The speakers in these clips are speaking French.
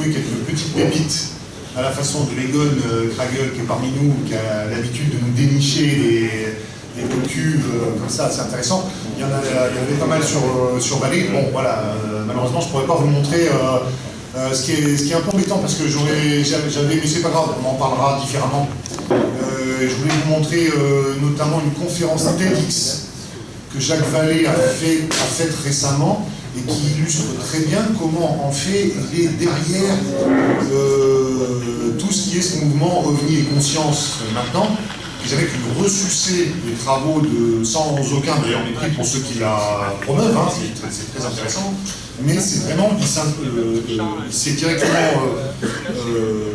trouvé quelques petites pépites à la façon de Egon Kragel, qui est parmi nous, qui a l'habitude de nous dénicher des docus comme ça, c'est intéressant. Il y en avait pas mal sur Vallée. Bon, voilà, malheureusement, je ne pourrais pas vous le montrer. Ce qui est un peu embêtant, parce que j'avais, mais c'est pas grave, on en parlera différemment. Je voulais vous montrer notamment une conférence TEDx que Jacques Vallée a faite récemment, et qui illustre très bien comment, en fait, il est derrière tout ce qui est ce mouvement OVNI et conscience maintenant. J'avais pu ressucer les travaux sans aucun d'ailleurs mépris pour ceux qui la promeuvent, hein, c'est très intéressant, mais c'est vraiment, c'est directement,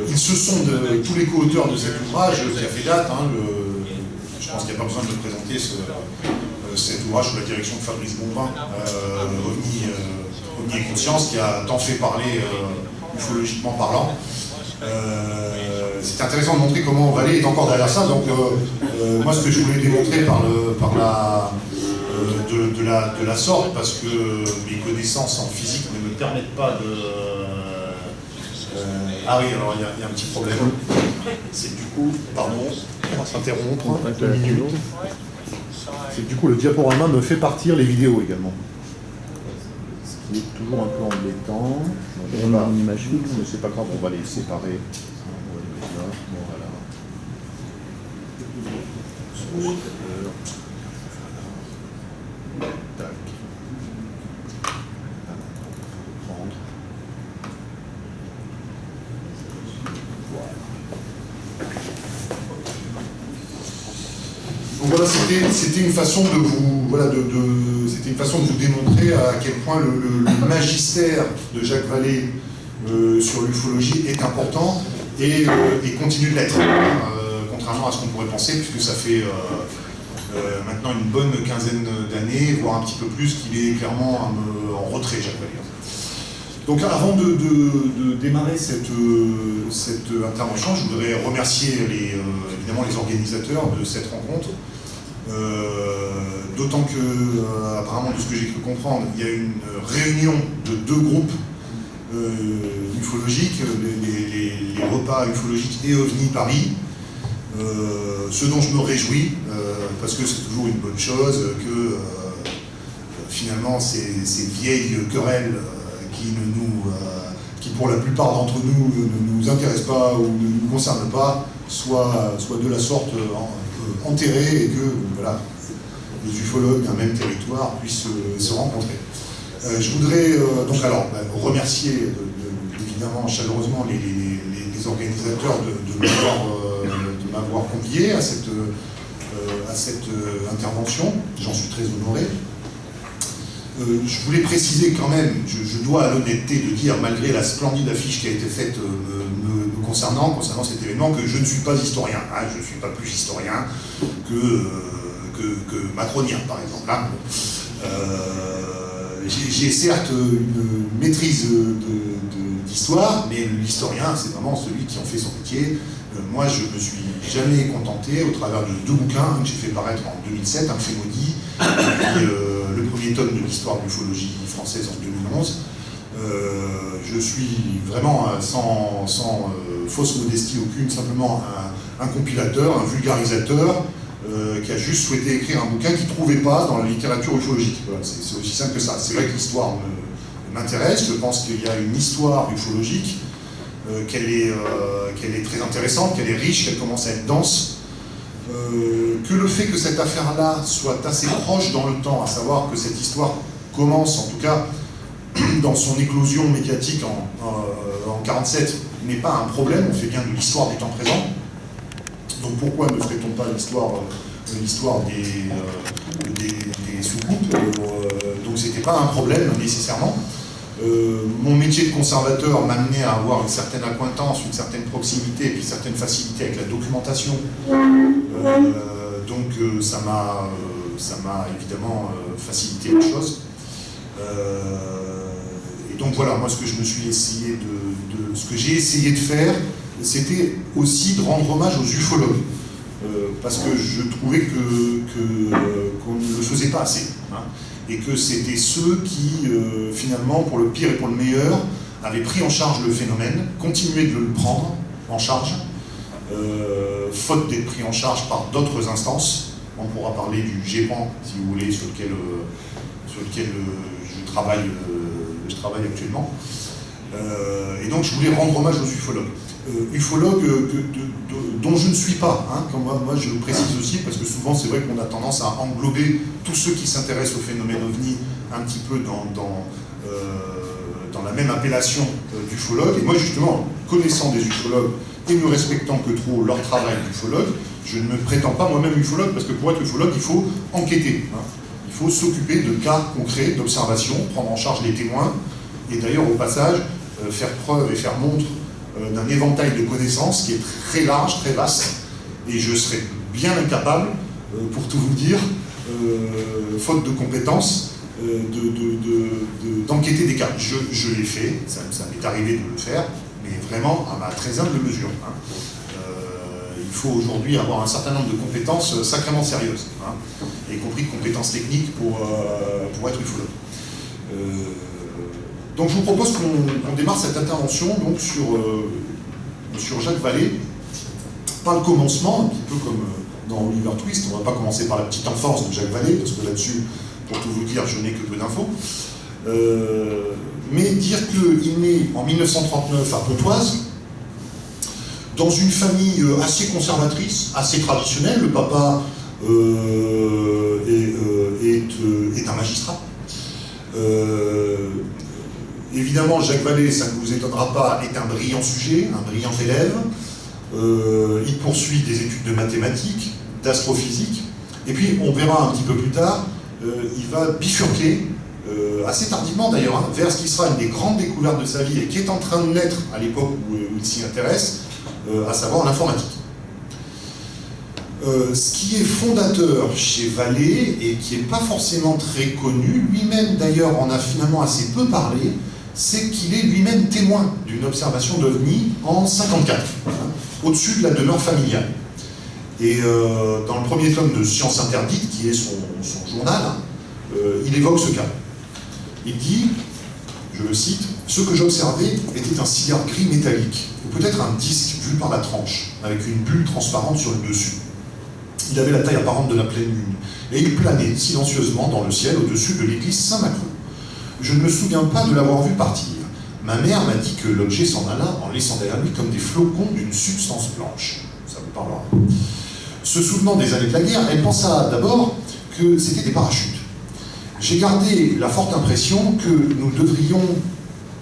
ils se sont tous les co-auteurs de cet ouvrage qui a fait date, hein, je pense qu'il n'y a pas besoin de me présenter cet ouvrage sous la direction de Fabrice Bonvin, OVNI et conscience, qui a tant fait parler ufologiquement parlant. C'est intéressant de montrer comment Vallée est encore derrière ça. Donc moi, ce que je voulais démontrer de la sorte, parce que mes connaissances en physique ne me permettent pas de... Ah oui, alors il y a un petit problème. C'est du coup, pardon, on va s'interrompre 2 minutes. C'est que du coup, le diaporama me fait partir les vidéos également. Ce qui est toujours un peu embêtant. On a une image fixe, mais c'est pas grave, on va les séparer. Voilà. Tac. Donc voilà, c'était une façon de vous, c'était une façon de vous démontrer à quel point le magistère de Jacques Vallée sur l'ufologie est important et continue de l'être, contrairement à ce qu'on pourrait penser, puisque ça fait maintenant une bonne quinzaine d'années, voire un petit peu plus, qu'il est clairement en retrait, Jacques Vallée. Donc avant de démarrer cette intervention, je voudrais remercier évidemment les organisateurs de cette rencontre, d'autant que, apparemment de ce que j'ai cru comprendre, il y a une réunion de 2 groupes ufologiques, les repas ufologiques et OVNI Paris, ce dont je me réjouis, parce que c'est toujours une bonne chose, que finalement ces vieilles querelles qui pour la plupart d'entre nous ne nous intéressent pas ou ne nous concernent pas, soient de la sorte enterrées, et que voilà, les ufologues d'un même territoire puissent se rencontrer. Je voudrais donc remercier évidemment chaleureusement les organisateurs de m'avoir convié à cette intervention. J'en suis très honoré. Je voulais préciser quand même, je dois à l'honnêteté de dire, malgré la splendide affiche qui a été faite me concernant cet événement, que je ne suis pas historien. Hein, je ne suis pas plus historien que macronien, par exemple. Hein. J'ai certes une maîtrise d'histoire, mais l'historien, c'est vraiment celui qui en fait son métier. Moi, je me suis jamais contenté, au travers de 2 bouquins que j'ai fait paraître en 2007, Un fait maudit, et le premier tome de l'histoire de l'ufologie française en 2011. Je suis vraiment sans fausse modestie aucune, simplement un compilateur, un vulgarisateur, qui a juste souhaité écrire un bouquin qu'il ne trouvait pas dans la littérature ufologique. Voilà, c'est aussi simple que ça. C'est vrai que l'histoire m'intéresse, je pense qu'il y a une histoire ufologique, qu'elle est très intéressante, qu'elle est riche, qu'elle commence à être dense, que le fait que cette affaire-là soit assez proche dans le temps, à savoir que cette histoire commence, en tout cas, dans son éclosion médiatique en 1947, n'est pas un problème, on fait bien de l'histoire du temps présent. Donc pourquoi ne ferait-on pas l'histoire des soucoupes? Donc c'était pas un problème nécessairement. Mon métier de conservateur m'a amené à avoir une certaine accointance, une certaine proximité et puis une certaine facilité avec la documentation. Donc ça m'a évidemment facilité les choses. Et donc voilà, moi ce que j'ai essayé de faire, c'était aussi de rendre hommage aux ufologues, parce que je trouvais qu'on ne le faisait pas assez, hein, et que c'était ceux qui, finalement, pour le pire et pour le meilleur, avait pris en charge le phénomène, continuait de le prendre en charge, faute d'être pris en charge par d'autres instances. On pourra parler du GEPAN, si vous voulez, sur lequel je travaille actuellement. Et donc je voulais rendre hommage aux ufologues. Ufologues dont je ne suis pas, hein, comme moi je le précise aussi, parce que souvent c'est vrai qu'on a tendance à englober tous ceux qui s'intéressent au phénomène OVNI un petit peu dans la même appellation d'ufologue. Et moi justement, connaissant des ufologues et ne respectant que trop leur travail d'ufologue, je ne me prétends pas moi-même ufologue, parce que pour être ufologue, il faut enquêter. Hein. Il faut s'occuper de cas concrets, d'observations, prendre en charge les témoins, et d'ailleurs au passage, faire preuve et faire montre d'un éventail de connaissances qui est très large, très vaste, et je serais bien incapable, pour tout vous dire, faute de compétences, d'enquêter des cas. Je l'ai fait, ça m'est arrivé de le faire, mais vraiment à ma très humble mesure. Hein. Il faut aujourd'hui avoir un certain nombre de compétences sacrément sérieuses, hein, y compris de compétences techniques pour être ufologue. Donc je vous propose qu'on démarre cette intervention donc, sur Jacques Vallée, par le commencement, un petit peu comme dans Oliver Twist. On ne va pas commencer par la petite enfance de Jacques Vallée, parce que là-dessus, pour tout vous dire, je n'ai que peu d'infos. Mais dire qu'il naît en 1939 à Pontoise, dans une famille assez conservatrice, assez traditionnelle. Le papa est un magistrat. Évidemment, Jacques Vallée, ça ne vous étonnera pas, est un brillant sujet, un brillant élève. Il poursuit des études de mathématiques, d'astrophysique, et puis on verra un petit peu plus tard, il va bifurquer, assez tardivement d'ailleurs, hein, vers ce qui sera une des grandes découvertes de sa vie et qui est en train de naître à l'époque où il s'y intéresse, à savoir l'informatique. Ce qui est fondateur chez Vallée, et qui n'est pas forcément très connu, lui-même d'ailleurs en a finalement assez peu parlé, c'est qu'il est lui-même témoin d'une observation d'OVNI en 1954, hein, au-dessus de la demeure familiale. Et dans le premier tome de Sciences interdites, qui est son journal, hein, il évoque ce cas. Il dit, je le cite, « Ce que j'observais était un cigare gris métallique, ou peut-être un disque vu par la tranche, avec une bulle transparente sur le dessus. Il avait la taille apparente de la pleine lune, et il planait silencieusement dans le ciel au-dessus de l'église Saint-Macron. Je ne me souviens pas de l'avoir vu partir. Ma mère m'a dit que l'objet s'en alla en laissant derrière lui comme des flocons d'une substance blanche. » Ça vous parlera. Se souvenant des années de la guerre, elle pensa d'abord que c'était des parachutes. J'ai gardé la forte impression que nous devrions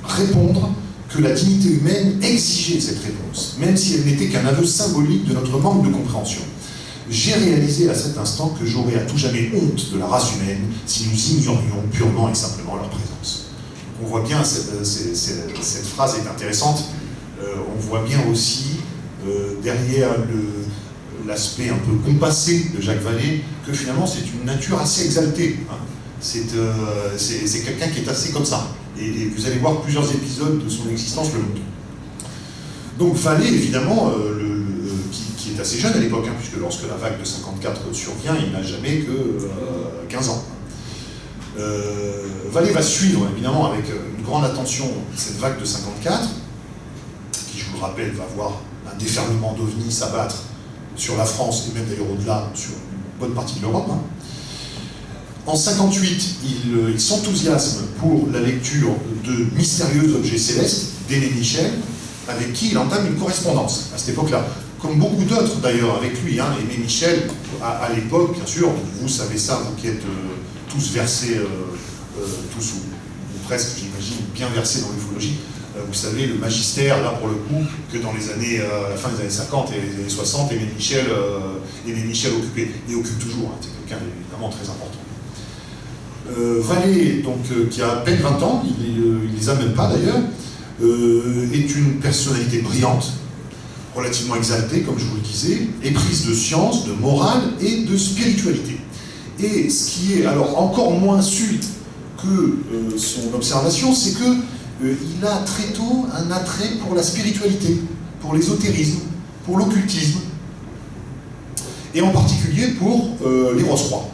répondre, que la dignité humaine exigeait cette réponse, même si elle n'était qu'un aveu symbolique de notre manque de compréhension. J'ai réalisé à cet instant que j'aurais à tout jamais honte de la race humaine si nous ignorions purement et simplement leur présence. On voit bien, cette phrase est intéressante, on voit bien aussi derrière l'aspect un peu compassé de Jacques Vallée que finalement c'est une nature assez exaltée. Hein. C'est quelqu'un qui est assez comme ça. Et vous allez voir plusieurs épisodes de son existence le montrent. Donc Vallée, évidemment, qui est assez jeune à l'époque, hein, puisque lorsque la vague de 54 survient, il n'a jamais que 15 ans. Vallée va suivre, évidemment, avec une grande attention cette vague de 54, qui, je vous le rappelle, va voir un déferlement d'OVNI s'abattre sur la France, et même d'ailleurs au-delà, sur une bonne partie de l'Europe. Hein. En 58, il s'enthousiasme pour la lecture de mystérieux objets célestes d'Aimé Michel, avec qui il entame une correspondance à cette époque-là. Comme beaucoup d'autres d'ailleurs avec lui, hein. Aimé Michel, à l'époque, bien sûr, vous savez ça, vous qui êtes tous versés, tous ou presque, j'imagine, bien versés dans l'ufologie, vous savez, le magistère, là pour le coup, que dans les années, la fin des années 50 et les années 60, Aimé Michel occupait, et occupe toujours, hein. C'est quelqu'un évidemment très important. Vallée, donc, qui a à peine 20 ans, il les a même pas d'ailleurs, est une personnalité brillante, relativement exaltée, comme je vous le disais, éprise de science, de morale et de spiritualité. Et ce qui est alors encore moins su que son observation, c'est qu'il a très tôt un attrait pour la spiritualité, pour l'ésotérisme, pour l'occultisme, et en particulier pour les Rose-Croix.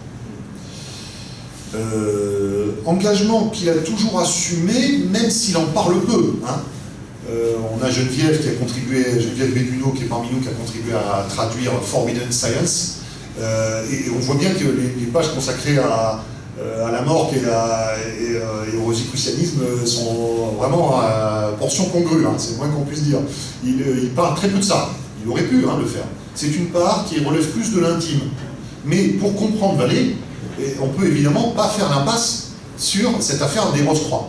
engagement qu'il a toujours assumé, même s'il en parle peu. Hein. On a Geneviève qui a contribué, Geneviève Béduno qui est parmi nous, qui a contribué à traduire Forbidden Science. Et on voit bien que les pages consacrées à la mort et au rosicrucianisme sont vraiment à portion congrue, hein, c'est le moins qu'on puisse dire. Il parle très peu de ça, il aurait pu le faire. C'est une part qui relève plus de l'intime. Mais pour comprendre Vallée, on ne peut évidemment pas faire l'impasse sur cette affaire des Rose-Croix.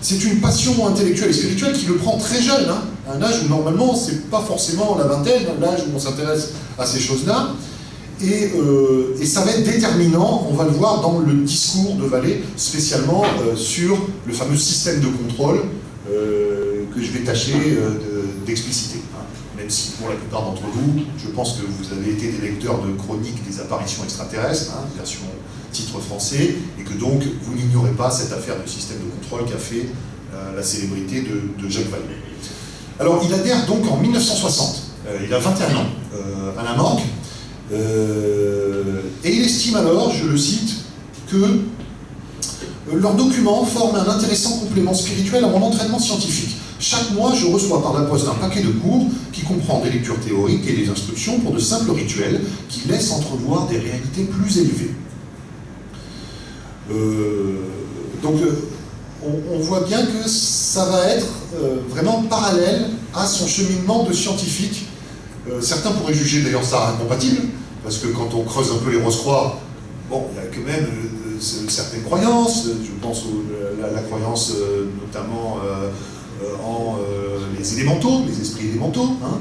C'est une passion intellectuelle et spirituelle qui le prend très jeune, hein, un âge où normalement c'est pas forcément la vingtaine, l'âge où on s'intéresse à ces choses-là. Et ça va être déterminant, on va le voir dans le discours de Vallée, spécialement sur le fameux système de contrôle que je vais tâcher d'expliciter. Même si pour la plupart d'entre vous, je pense que vous avez été des lecteurs de chroniques des apparitions extraterrestres, hein, version titre français, et que donc vous n'ignorez pas cette affaire de système de contrôle qu'a fait la célébrité de Jacques Vallée. Alors il adhère donc en 1960, il a 21 ans, à la morgue, et il estime alors, je le cite, que leurs documents forment un intéressant complément spirituel à mon entraînement scientifique. Chaque mois, je reçois par la poste un paquet de cours qui comprend des lectures théoriques et des instructions pour de simples rituels qui laissent entrevoir des réalités plus élevées. Donc, on voit bien que ça va être vraiment parallèle à son cheminement de scientifique. Certains pourraient juger d'ailleurs ça incompatible, parce que quand on creuse un peu les Rose-Croix, bon, il y a quand même certaines croyances, je pense à la croyance notamment en les élémentaux, les esprits élémentaux, hein,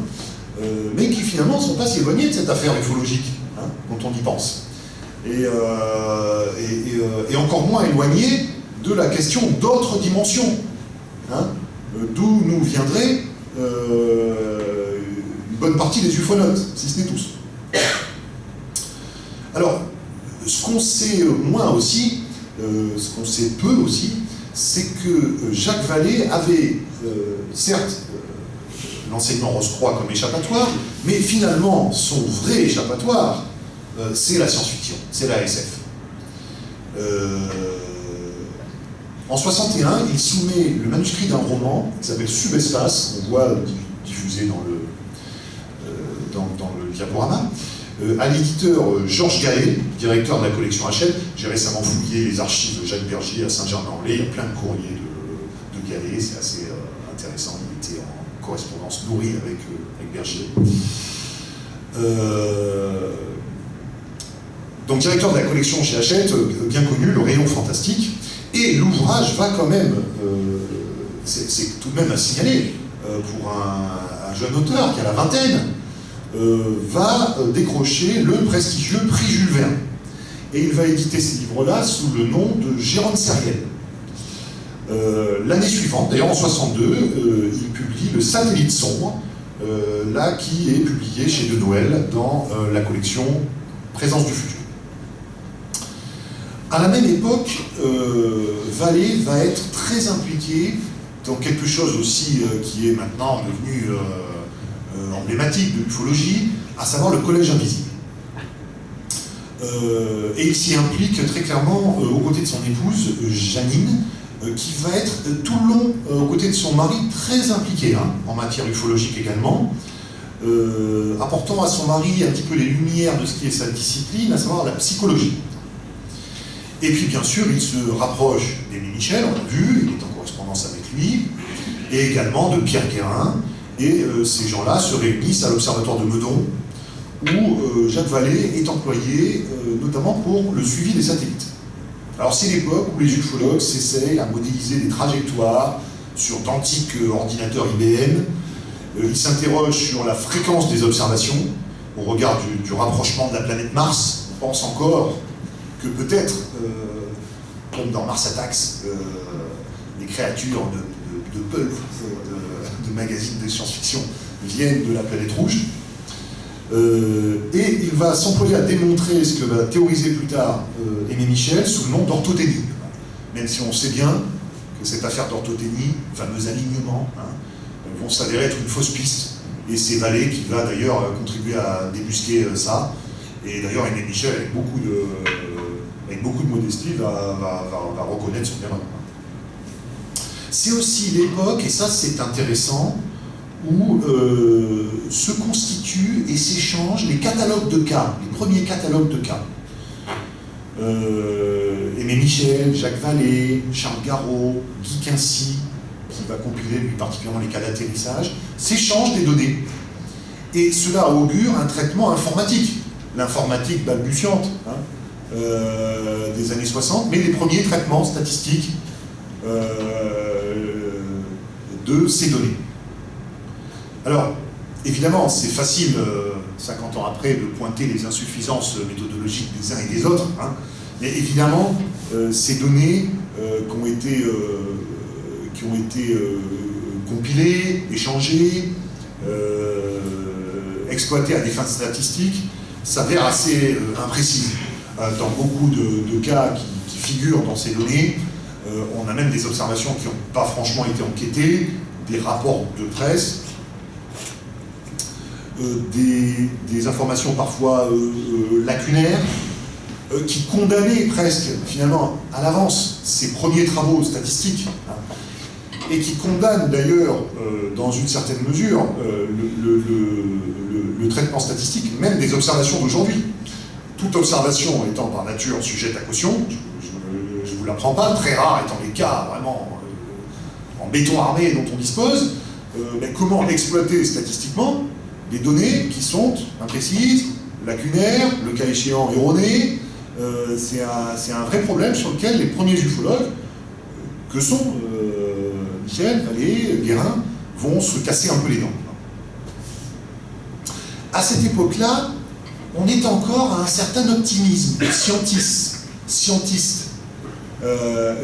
mais qui finalement ne sont pas si éloignés de cette affaire ufologique, hein, quand on y pense. Et encore moins éloignés de la question d'autres dimensions, hein, d'où nous viendrait une bonne partie des ufonautes, si ce n'est tous. Alors, ce qu'on sait moins aussi, ce qu'on sait peu aussi, c'est que Jacques Vallée avait, certes, l'enseignement Rose-Croix comme échappatoire, mais finalement, son vrai échappatoire, c'est la science-fiction, c'est la SF. En 61, il soumet le manuscrit d'un roman qui s'appelle Subespace, on voit diffusé dans le diaporama, à l'éditeur Georges Gallet, directeur de la collection Hachette. J'ai récemment fouillé les archives de Jacques Bergier à Saint-Germain-en-Laye, il y a plein de courriers de Gallet, c'est assez intéressant, il était en correspondance nourrie avec Bergier. Donc directeur de la collection chez Hachette, bien connu, le rayon fantastique, et l'ouvrage va quand même, c'est tout de même à signaler, pour un jeune auteur qui a la vingtaine, va décrocher le prestigieux prix Jules Verne. Et il va éditer ces livres-là sous le nom de Jérôme Sériel. L'année suivante, d'ailleurs en 62, il publie Le Satellite sombre, là qui est publié chez De Noël dans la collection Présence du futur. À la même époque, Vallée va être très impliqué dans quelque chose aussi qui est maintenant devenu emblématique de l'ufologie, à savoir le Collège Invisible. Et il s'y implique très clairement aux côtés de son épouse, Janine, qui va être tout le long aux côtés de son mari très impliqué en matière ufologique également, apportant à son mari un petit peu les lumières de ce qui est sa discipline, à savoir la psychologie. Et puis bien sûr, il se rapproche d'Aimé Michel, on l'a vu, il est en correspondance avec lui, et également de Pierre Guérin, et ces gens-là se réunissent à l'Observatoire de Meudon, où Jacques Vallée est employé notamment pour le suivi des satellites. Alors c'est l'époque où les ufologues s'essayent à modéliser des trajectoires sur d'antiques ordinateurs IBM. Ils s'interrogent sur la fréquence des observations au regard du rapprochement de la planète Mars. On pense encore que peut-être, comme dans Mars Attacks, les créatures de pulp, de magazines de science-fiction viennent de la planète rouge. Et il va s'employer à démontrer ce que va théoriser plus tard Aimé Michel sous le nom d'orthothénie. Même si on sait bien que cette affaire d'orthothénie, fameux alignement, vont s'avérer être une fausse piste. Et c'est Vallée qui va d'ailleurs contribuer à débusquer ça. Et d'ailleurs Aimé Michel, avec beaucoup avec beaucoup de modestie, va reconnaître son erreur. C'est aussi l'époque, et ça c'est intéressant, où se constituent et s'échangent les catalogues de cas, les premiers catalogues de cas. Aimé Michel, Jacques Vallée, Charles Garot, Guy Quincy, qui va compiler lui particulièrement les cas d'atterrissage, s'échangent des données. Et cela augure un traitement informatique, l'informatique balbutiante des années 60, mais les premiers traitements statistiques de ces données. Alors, évidemment, c'est facile, 50 ans après, de pointer les insuffisances méthodologiques des uns et des autres, mais évidemment, ces données qui ont été compilées, échangées, exploitées à des fins statistiques, s'avèrent assez imprécises. Dans beaucoup de cas qui figurent dans ces données, on a même des observations qui n'ont pas franchement été enquêtées, des rapports de presse, des informations parfois lacunaires, qui condamnaient presque, finalement, à l'avance, ces premiers travaux statistiques, et qui condamnent d'ailleurs, dans une certaine mesure, le traitement statistique, même des observations d'aujourd'hui. Toute observation étant par nature sujette à caution, je ne vous l'apprends pas, très rare étant les cas vraiment en béton armé dont on dispose, mais comment exploiter statistiquement des données qui sont imprécises, lacunaires, le cas échéant erronées. C'est un vrai problème sur lequel les premiers ufologues, que sont Michel, Vallée, Guérin, vont se casser un peu les dents. À cette époque-là, on est encore à un certain optimisme scientiste.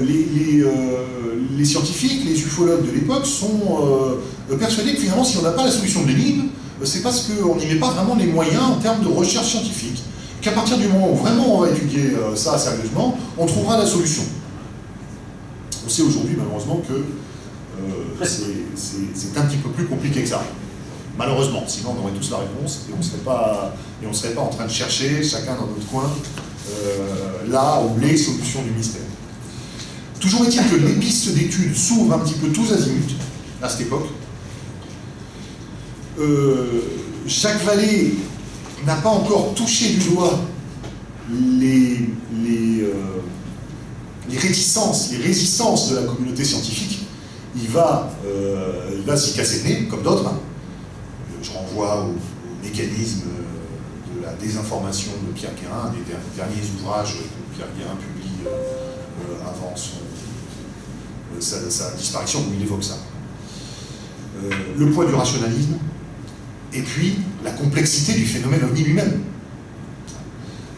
Les scientifiques, les ufologues de l'époque sont persuadés que finalement, si on n'a pas la solution de l'énigme, c'est parce qu'on n'y met pas vraiment les moyens en termes de recherche scientifique. Qu'à partir du moment où vraiment on va étudier ça sérieusement, on trouvera la solution. On sait aujourd'hui malheureusement que c'est un petit peu plus compliqué que ça. Malheureusement, sinon on aurait tous la réponse et on ne serait pas en train de chercher, chacun dans notre coin, là où les solutions du mystère. Toujours est-il que les pistes d'études s'ouvrent un petit peu tous azimuts à cette époque. Jacques Vallée n'a pas encore touché du doigt les réticences, les résistances de la communauté scientifique. Il va s'y casser le nez, comme d'autres. Je renvoie au mécanisme de la désinformation de Pierre Guérin, un des derniers ouvrages que Pierre Guérin publie avant sa disparition, où il évoque ça. Le poids du rationalisme, et puis la complexité du phénomène ovni lui-même.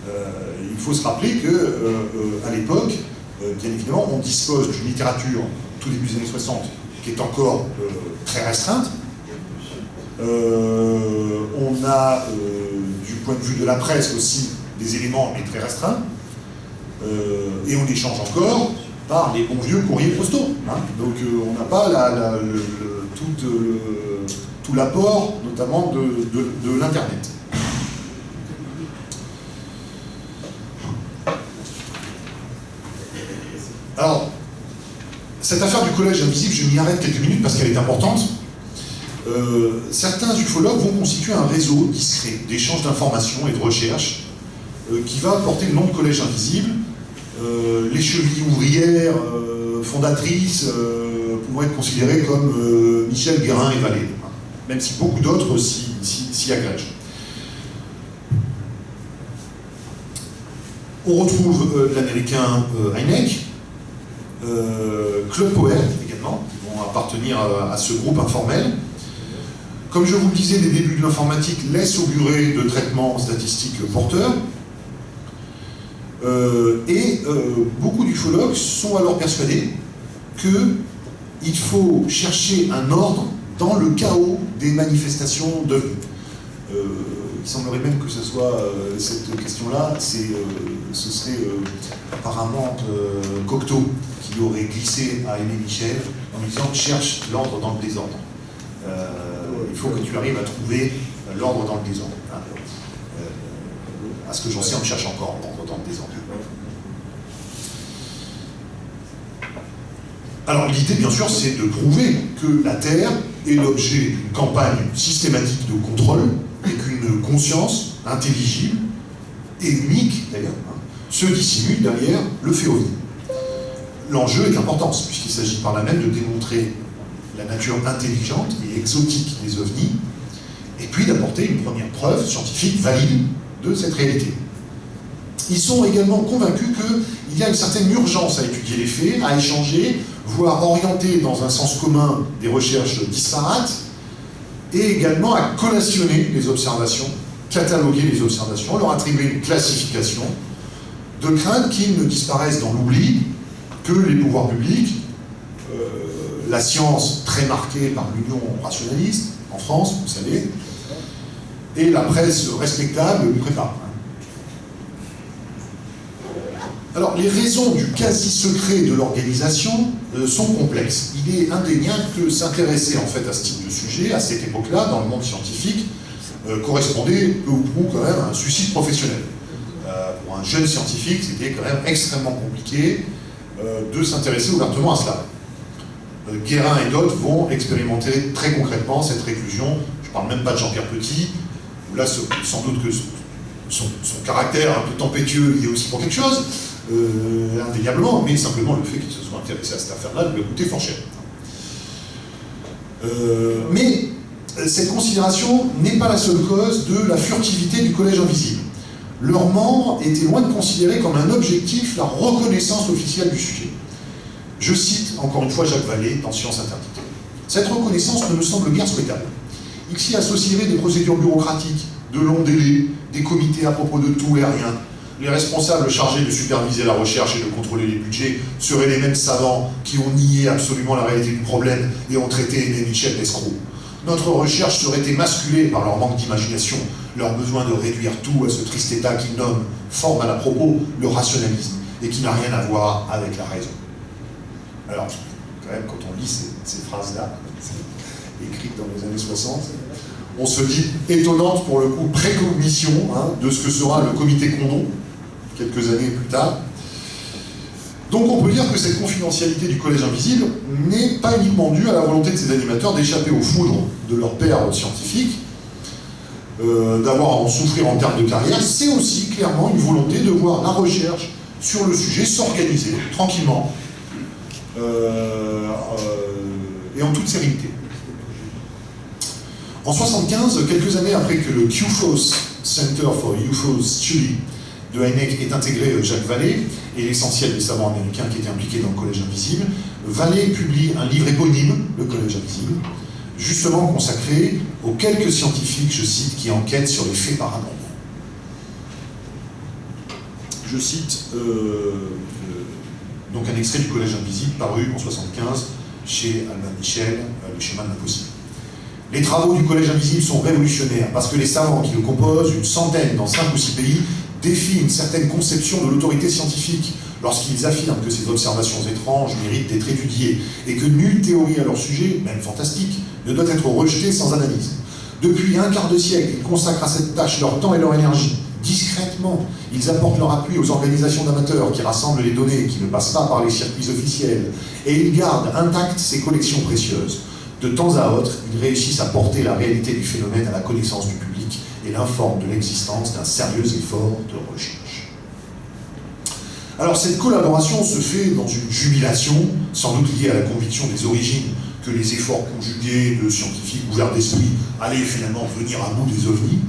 Il faut se rappeler qu'à l'époque, bien évidemment, on dispose d'une littérature, tout début des années 60, qui est encore très restreinte. On a, du point de vue de la presse aussi, des éléments, mais très restreints. Et on échange encore par les bons vieux courriers postaux. Donc on n'a pas tout l'apport, notamment de l'Internet. Alors, cette affaire du collège invisible, je m'y arrête quelques minutes parce qu'elle est importante. Certains ufologues vont constituer un réseau discret d'échange d'informations et de recherche qui va porter le nom de collège invisible. Les chevilles ouvrières fondatrices pouvant être considérées comme Michel, Guérin et Vallée, même si beaucoup d'autres s'y agrègent. On retrouve l'américain Hynek, Claude Poher également, qui vont appartenir à ce groupe informel. Comme je vous le disais, les débuts de l'informatique laissent augurer de traitements statistiques porteurs. Beaucoup d'ufologues sont alors persuadés qu'il faut chercher un ordre dans le chaos des manifestations d'OVNI. Il semblerait même que ce soit cette question-là, ce serait apparemment Cocteau qui aurait glissé à Aimé Michel en lui disant « cherche l'ordre dans le désordre ». Il faut que tu arrives à trouver l'ordre dans le désordre. À ce que j'en sais, on cherche encore l'ordre dans le désordre. Alors l'idée, bien sûr, c'est de prouver que la Terre est l'objet d'une campagne systématique de contrôle et qu'une conscience intelligible et unique, d'ailleurs, se dissimule derrière le fait OVNI. L'enjeu est d'importance, puisqu'il s'agit par là même de démontrer la nature intelligente et exotique des OVNI, et puis d'apporter une première preuve scientifique valide de cette réalité. Ils sont également convaincus qu'il y a une certaine urgence à étudier les faits, à échanger, voire orienter dans un sens commun des recherches disparates, et également à collationner les observations, cataloguer les observations, leur attribuer une classification, de crainte qu'ils ne disparaissent dans l'oubli, que les pouvoirs publics, la science très marquée par l'union rationaliste, en France, vous savez, et la presse respectable le prépare. Alors, les raisons du quasi-secret de l'organisation sont complexes. Il est indéniable que s'intéresser en fait à ce type de sujet, à cette époque-là, dans le monde scientifique, correspondait peu ou prou quand même à un suicide professionnel. Pour un jeune scientifique, c'était quand même extrêmement compliqué de s'intéresser ouvertement à cela. Guérin et d'autres vont expérimenter très concrètement cette réclusion. Je ne parle même pas de Jean-Pierre Petit, où là, sans doute que son caractère un peu tempétueux y est aussi pour quelque chose, indéniablement, mais simplement le fait qu'il se soit intéressé à cette affaire-là lui a coûté fort cher. Mais cette considération n'est pas la seule cause de la furtivité du Collège Invisible. Leurs membres étaient loin de considérer comme un objectif la reconnaissance officielle du sujet. Je cite encore une fois Jacques Vallée dans Science Interdite. Cette reconnaissance ne me semble guère souhaitable. Il s'y associerait des procédures bureaucratiques, de longs délais, des comités à propos de tout et rien. Les responsables chargés de superviser la recherche et de contrôler les budgets seraient les mêmes savants qui ont nié absolument la réalité du problème et ont traité Aimé Michel d'escroc. Notre recherche serait émasculée par leur manque d'imagination, leur besoin de réduire tout à ce triste état qu'ils nomment, forme à la propos, le rationalisme, et qui n'a rien à voir avec la raison. Alors, quand même, quand on lit ces phrases-là, écrites dans les années 60, on se dit, étonnante pour le coup, précognition de ce que sera le comité Condon, quelques années plus tard. Donc on peut dire que cette confidentialité du Collège Invisible n'est pas uniquement due à la volonté de ses animateurs d'échapper aux foudres de leurs pairs scientifiques, d'avoir à en souffrir en termes de carrière, c'est aussi clairement une volonté de voir la recherche sur le sujet s'organiser tranquillement et en toute sérénité. En 1975, quelques années après que le QFOS, Center for UFO Study, de Heineck ait intégré Jacques Vallée et l'essentiel des savants américains qui étaient impliqués dans le Collège Invisible, Vallée publie un livre éponyme, le Collège Invisible, justement consacré aux quelques scientifiques, je cite, qui enquêtent sur les faits paranormaux. Je cite donc un extrait du Collège Invisible paru en 1975 chez Albin Michel, Le schéma de l'impossible. Les travaux du Collège Invisible sont révolutionnaires parce que les savants qui le composent, une centaine dans 5 ou 6 pays, défient une certaine conception de l'autorité scientifique lorsqu'ils affirment que ces observations étranges méritent d'être étudiées et que nulle théorie à leur sujet, même fantastique, ne doit être rejetée sans analyse. Depuis un quart de siècle, ils consacrent à cette tâche leur temps et leur énergie. Discrètement, ils apportent leur appui aux organisations d'amateurs qui rassemblent les données, qui ne passent pas par les circuits officiels, et ils gardent intactes ces collections précieuses. De temps à autre, ils réussissent à porter la réalité du phénomène à la connaissance du public et l'informent de l'existence d'un sérieux effort de recherche. Alors cette collaboration se fait dans une jubilation, sans doute liée à la conviction des origines que les efforts conjugués de scientifiques ouverts d'esprit allaient finalement venir à bout des ovnis,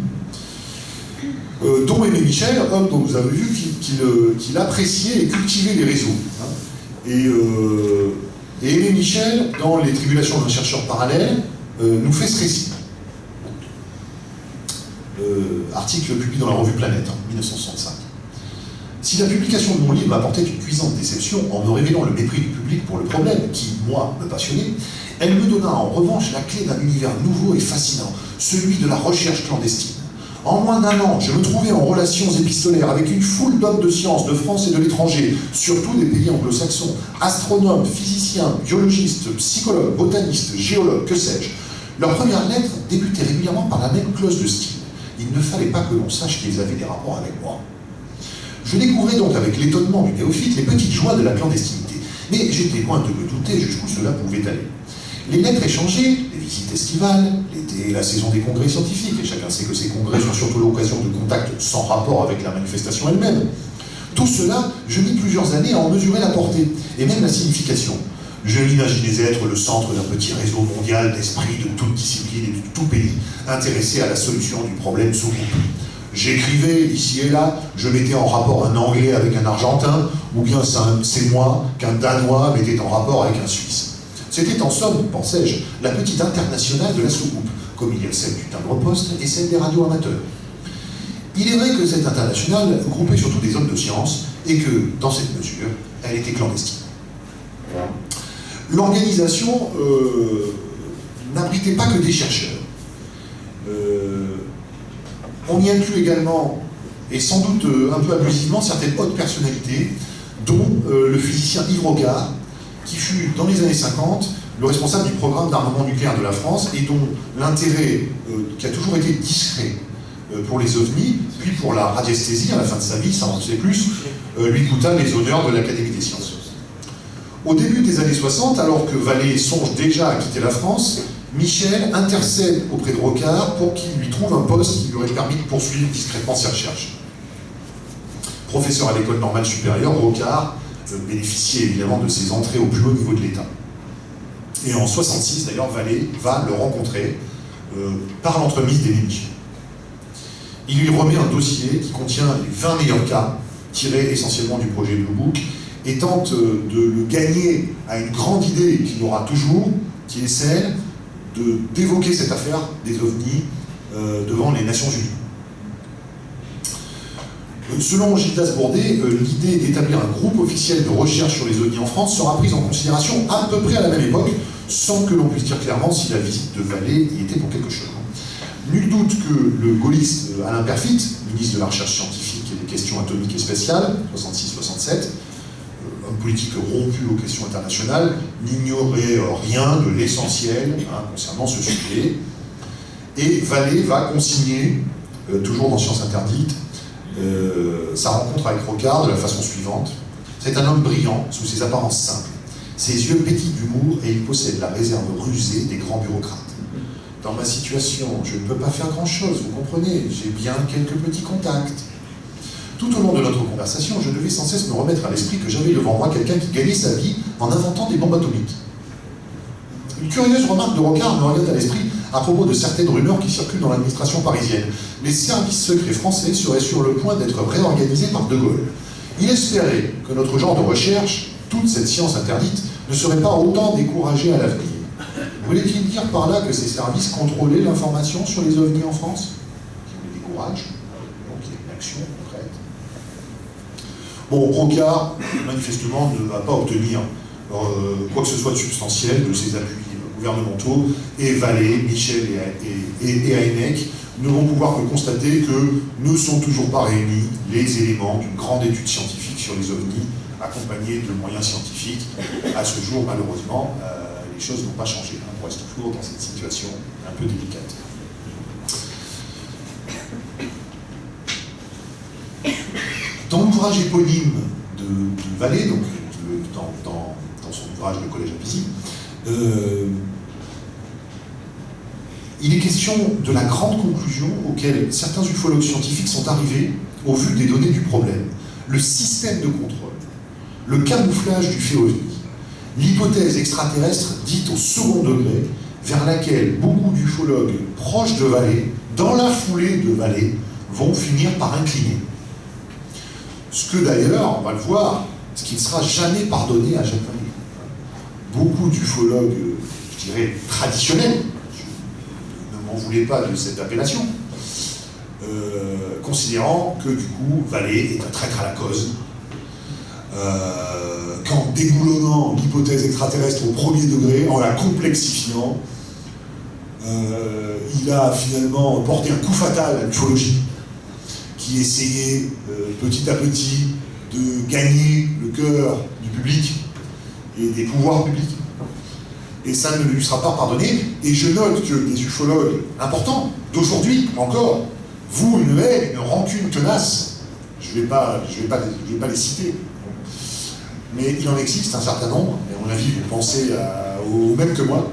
dont Aimé Michel, homme dont vous avez vu qu'il appréciait et cultivait les réseaux. Et Aimé Michel, dans Les Tribulations d'un chercheur parallèle, nous fait ce récit. Article publié dans la revue Planète, en 1965. Si la publication de mon livre m'apportait une cuisante déception en me révélant le mépris du public pour le problème, qui, moi, me passionnait, elle me donna en revanche la clé d'un univers nouveau et fascinant, celui de la recherche clandestine. En moins d'un an, je me trouvais en relations épistolaires avec une foule d'hommes de science de France et de l'étranger, surtout des pays anglo-saxons, astronomes, physiciens, biologistes, psychologues, botanistes, géologues, que sais-je. Leurs premières lettres débutaient régulièrement par la même clause de style. Il ne fallait pas que l'on sache qu'ils avaient des rapports avec moi. Je découvrais donc avec l'étonnement du néophyte les petites joies de la clandestinité. Mais j'étais loin de me douter jusqu'où cela pouvait aller. Les lettres échangées, les visites estivales, l'été et la saison des congrès scientifiques, et chacun sait que ces congrès sont surtout l'occasion de contacts sans rapport avec la manifestation elle-même. Tout cela, je mis plusieurs années à en mesurer la portée, et même la signification. Je m'imaginais être le centre d'un petit réseau mondial d'esprits de toute discipline et de tout pays, intéressés à la solution du problème sous-groupe. J'écrivais ici et là, je mettais en rapport un Anglais avec un Argentin, ou bien c'est moi qu'un Danois mettait en rapport avec un Suisse. C'était en somme, pensais-je, la petite internationale de la sous-groupe, comme il y a celle du timbre-poste et celle des radios amateurs. Il est vrai que cette internationale groupait surtout des hommes de science, et que, dans cette mesure, elle était clandestine. L'organisation n'abritait pas que des chercheurs. On y inclut également, et sans doute un peu abusivement, certaines hautes personnalités, dont le physicien Yves Rocard, qui fut, dans les années 50, le responsable du programme d'armement nucléaire de la France, et dont l'intérêt, qui a toujours été discret pour les ovnis, puis pour la radiesthésie, à la fin de sa vie, ça en sait plus, lui coûta les honneurs de l'Académie des sciences. Au début des années 60, alors que Vallée songe déjà à quitter la France, Michel intercède auprès de Rocard pour qu'il lui trouve un poste qui lui aurait permis de poursuivre discrètement ses recherches. Professeur à l'école normale supérieure, Rocard bénéficiait évidemment de ses entrées au plus haut niveau de l'État. Et en 66, d'ailleurs, Vallée va le rencontrer par l'entremise d'Émile Michel. Il lui remet un dossier qui contient les 20 meilleurs cas, tirés essentiellement du projet Blue Book, et tente de le gagner à une grande idée qu'il aura toujours, qui est celle d'évoquer cette affaire des ovnis devant les Nations Unies. Selon Gildas Bourdet, l'idée d'établir un groupe officiel de recherche sur les ovnis en France sera prise en considération à peu près à la même époque, sans que l'on puisse dire clairement si la visite de Vallée y était pour quelque chose. Nul doute que le gaulliste Alain Perfit, ministre de la Recherche scientifique et des questions atomiques et spatiales, 66-67, homme politique rompu aux questions internationales, n'ignorait rien de l'essentiel concernant ce sujet. Et Vallée va consigner, toujours dans Sciences interdites, sa rencontre avec Rocard de la façon suivante. C'est un homme brillant, sous ses apparences simples. Ses yeux pétillent d'humour et il possède la réserve rusée des grands bureaucrates. Dans ma situation, je ne peux pas faire grand-chose, vous comprenez, j'ai bien quelques petits contacts. Tout au long de notre conversation, je devais sans cesse me remettre à l'esprit que j'avais devant moi quelqu'un qui gagnait sa vie en inventant des bombes atomiques. Une curieuse remarque de Rocard me revient à l'esprit à propos de certaines rumeurs qui circulent dans l'administration parisienne. Les services secrets français seraient sur le point d'être réorganisés par De Gaulle. Il espérait que notre genre de recherche, toute cette science interdite, ne serait pas autant découragée à l'avenir. Voulait-il dire par là que ces services contrôlaient l'information sur les ovnis en France? Qui les décourage, donc il y a une action concrète. Bon, Rocard, manifestement, ne va pas obtenir quoi que ce soit de substantiel de ses appuis gouvernementaux, et Vallée, Michel et Heineck ne vont pouvoir que constater que ne sont toujours pas réunis les éléments d'une grande étude scientifique sur les ovnis, accompagnés de moyens scientifiques. À ce jour, malheureusement, les choses n'ont pas changé. On reste toujours dans cette situation un peu délicate. Dans l'ouvrage éponyme de Vallée, donc dans son ouvrage Le Collège invisible, il est question de la grande conclusion auquel certains ufologues scientifiques sont arrivés au vu des données du problème. Le système de contrôle, le camouflage du fait ovni, l'hypothèse extraterrestre dite au second degré, vers laquelle beaucoup d'ufologues proches de Vallée, dans la foulée de Vallée, vont finir par incliner. Ce que d'ailleurs, on va le voir, ce qui ne sera jamais pardonné à Jacques Vallée. Beaucoup d'ufologues, je dirais, traditionnels, ne m'en voulez pas de cette appellation, considérant que du coup, Vallée est un traître à la cause, qu'en déboulonnant l'hypothèse extraterrestre au premier degré, en la complexifiant, il a finalement porté un coup fatal à l'ufologie, qui essayait petit à petit de gagner le cœur du public et des pouvoirs publics. Et ça ne lui sera pas pardonné. Et je note que des ufologues importants, d'aujourd'hui encore, vouent une haine, une rancune tenace. Je vais pas les citer. mais il en existe un certain nombre, et à mon avis, vous pensez au même que moi,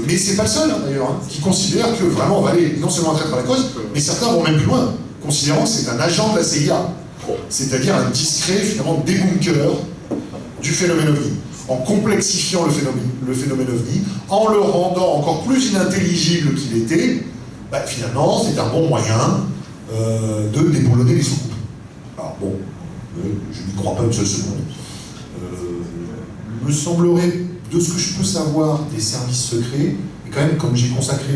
mais c'est pas le seul, hein, d'ailleurs, hein, qui considère que vraiment on va aller non seulement traître à la cause, mais certains vont même plus loin, considérant que c'est un agent de la CIA, c'est-à-dire un discret, finalement, débunker du phénomène OVNI, en complexifiant le phénomène OVNI, en le rendant encore plus inintelligible qu'il était. Finalement, c'est un bon moyen de déboulonner les soucoupes. Alors bon, je n'y crois pas une seule seconde. Me semblerait, de ce que je peux savoir des services secrets, et quand même, comme j'ai consacré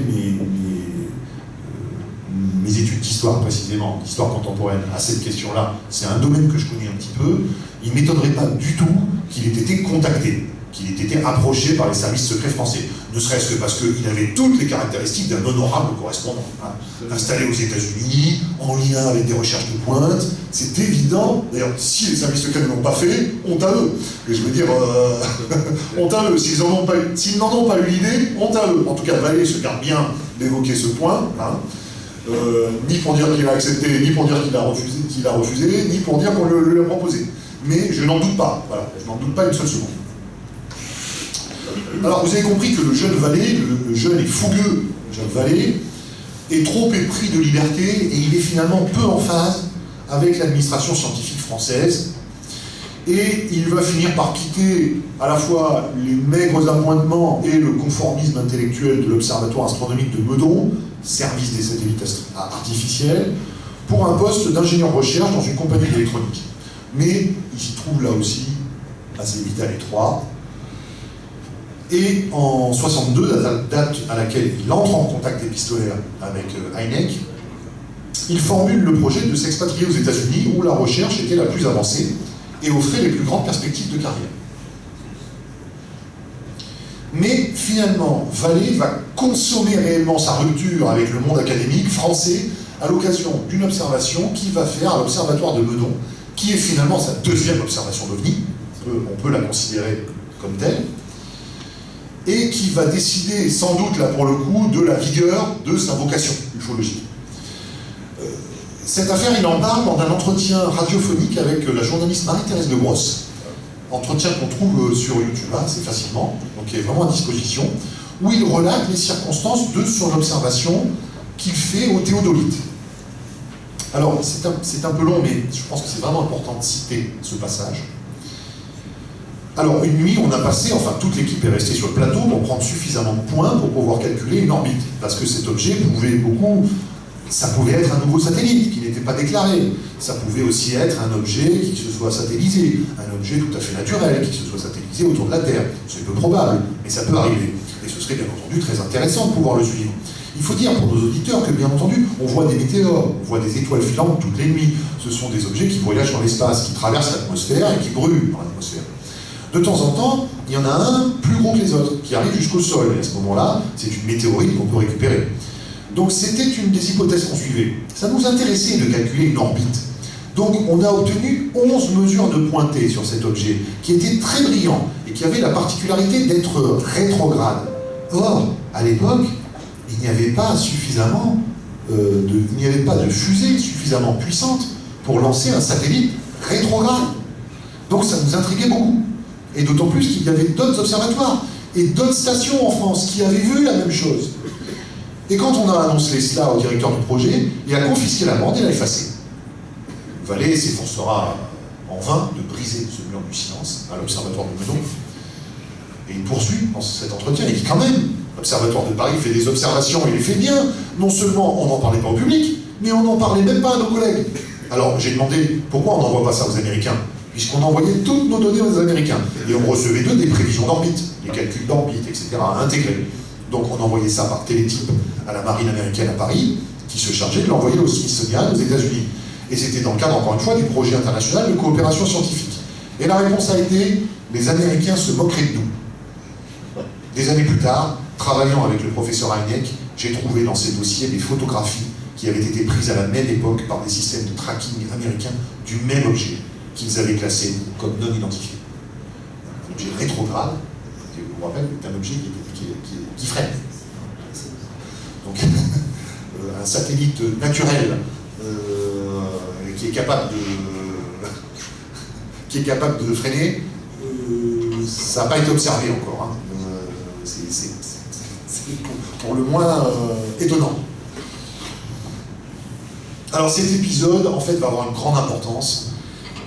mes études d'histoire précisément, d'histoire contemporaine, à cette question-là, c'est un domaine que je connais un petit peu, il ne m'étonnerait pas du tout qu'il ait été contacté, qu'il ait été approché par les services secrets français, ne serait-ce que parce qu'il avait toutes les caractéristiques d'un honorable correspondant, hein, installé aux États-Unis, en lien avec des recherches de pointe, c'est évident. D'ailleurs, si les services secrets ne l'ont pas fait, honte à eux. Et je veux dire, honte à eux. S'ils n'en ont pas eu l'idée, honte à eux. En tout cas, Vallée se garde bien d'évoquer ce point, hein, ni pour dire qu'il a accepté, ni pour dire qu'il a refusé, ni pour dire qu'on lui a proposé. Mais je n'en doute pas, voilà, je n'en doute pas une seule seconde. Alors, vous avez compris que le jeune Vallée, le jeune et fougueux jeune Vallée, est trop épris de liberté et il est finalement peu en phase avec l'administration scientifique française. Et il va finir par quitter à la fois les maigres appointements et le conformisme intellectuel de l'Observatoire astronomique de Meudon, service des satellites artificiels, pour un poste d'ingénieur recherche dans une compagnie d'électronique. Mais il s'y trouve là aussi assez vite à l'étroit. Et en 62, la date à laquelle il entre en contact épistolaire avec Hynek, il formule le projet de s'expatrier aux États-Unis où la recherche était la plus avancée et offrait les plus grandes perspectives de carrière. Mais finalement, Vallée va consommer réellement sa rupture avec le monde académique français à l'occasion d'une observation qu'il va faire à l'Observatoire de Meudon, qui est finalement sa deuxième observation d'OVNI, on peut la considérer comme telle, et qui va décider, sans doute là pour le coup, de la vigueur de sa vocation ufologique. Cette affaire, il en parle dans un entretien radiophonique avec la journaliste Marie-Thérèse de Brosse, entretien qu'on trouve sur YouTube assez facilement, donc qui est vraiment à disposition, où il relate les circonstances de son observation qu'il fait au théodolite. Alors, c'est un peu long, mais je pense que c'est vraiment important de citer ce passage. Alors, une nuit, on a passé, enfin, toute l'équipe est restée sur le plateau pour prendre suffisamment de points pour pouvoir calculer une orbite. Parce que cet objet ça pouvait être un nouveau satellite qui n'était pas déclaré. Ça pouvait aussi être un objet qui se soit satellisé, un objet tout à fait naturel qui se soit satellisé autour de la Terre. C'est peu probable, mais ça peut arriver. Et ce serait bien entendu très intéressant de pouvoir le suivre. Il faut dire pour nos auditeurs que, bien entendu, on voit des météores, on voit des étoiles filantes toutes les nuits. Ce sont des objets qui voyagent dans l'espace, qui traversent l'atmosphère et qui brûlent dans l'atmosphère. De temps en temps, il y en a un plus gros que les autres, qui arrive jusqu'au sol. Et à ce moment-là, c'est une météorite qu'on peut récupérer. Donc c'était une des hypothèses qu'on suivait. Ça nous intéressait de calculer une orbite. Donc on a obtenu 11 mesures de pointée sur cet objet, qui était très brillant et qui avait la particularité d'être rétrograde. Or, à l'époque, il n'y avait pas suffisamment il n'y avait pas de fusée suffisamment puissante pour lancer un satellite rétrograde. Donc ça nous intriguait beaucoup. Et d'autant plus qu'il y avait d'autres observatoires et d'autres stations en France qui avaient vu la même chose. Et quand on a annoncé cela au directeur du projet, il a confisqué la bande et l'a effacée. Vallée s'efforcera en vain de briser ce mur du silence à l'Observatoire de Meudon. Et il poursuit dans cet entretien, il dit quand même, l'Observatoire de Paris fait des observations, il les fait bien. Non seulement on n'en parlait pas au public, mais on n'en parlait même pas à nos collègues. Alors j'ai demandé pourquoi on n'envoie pas ça aux Américains, puisqu'on envoyait toutes nos données aux Américains. Et on recevait d'eux des prévisions d'orbite, des calculs d'orbite, etc. à intégrer. Donc on envoyait ça par télétype à la marine américaine à Paris, qui se chargeait de l'envoyer au Smithsonian, aux États-Unis. Et c'était dans le cadre, encore une fois, du projet international de coopération scientifique. Et la réponse a été, les Américains se moqueraient de nous. Des années plus tard, travaillant avec le professeur Hynek, j'ai trouvé dans ces dossiers des photographies qui avaient été prises à la même époque par des systèmes de tracking américains du même objet, qu'ils avaient classé comme non identifié. Un objet rétrograde, je vous rappelle, est un objet qui freine. Donc, un satellite naturel qui est capable de freiner, ça n'a pas été observé encore. Hein. C'est pour le moins étonnant. Alors cet épisode, en fait, va avoir une grande importance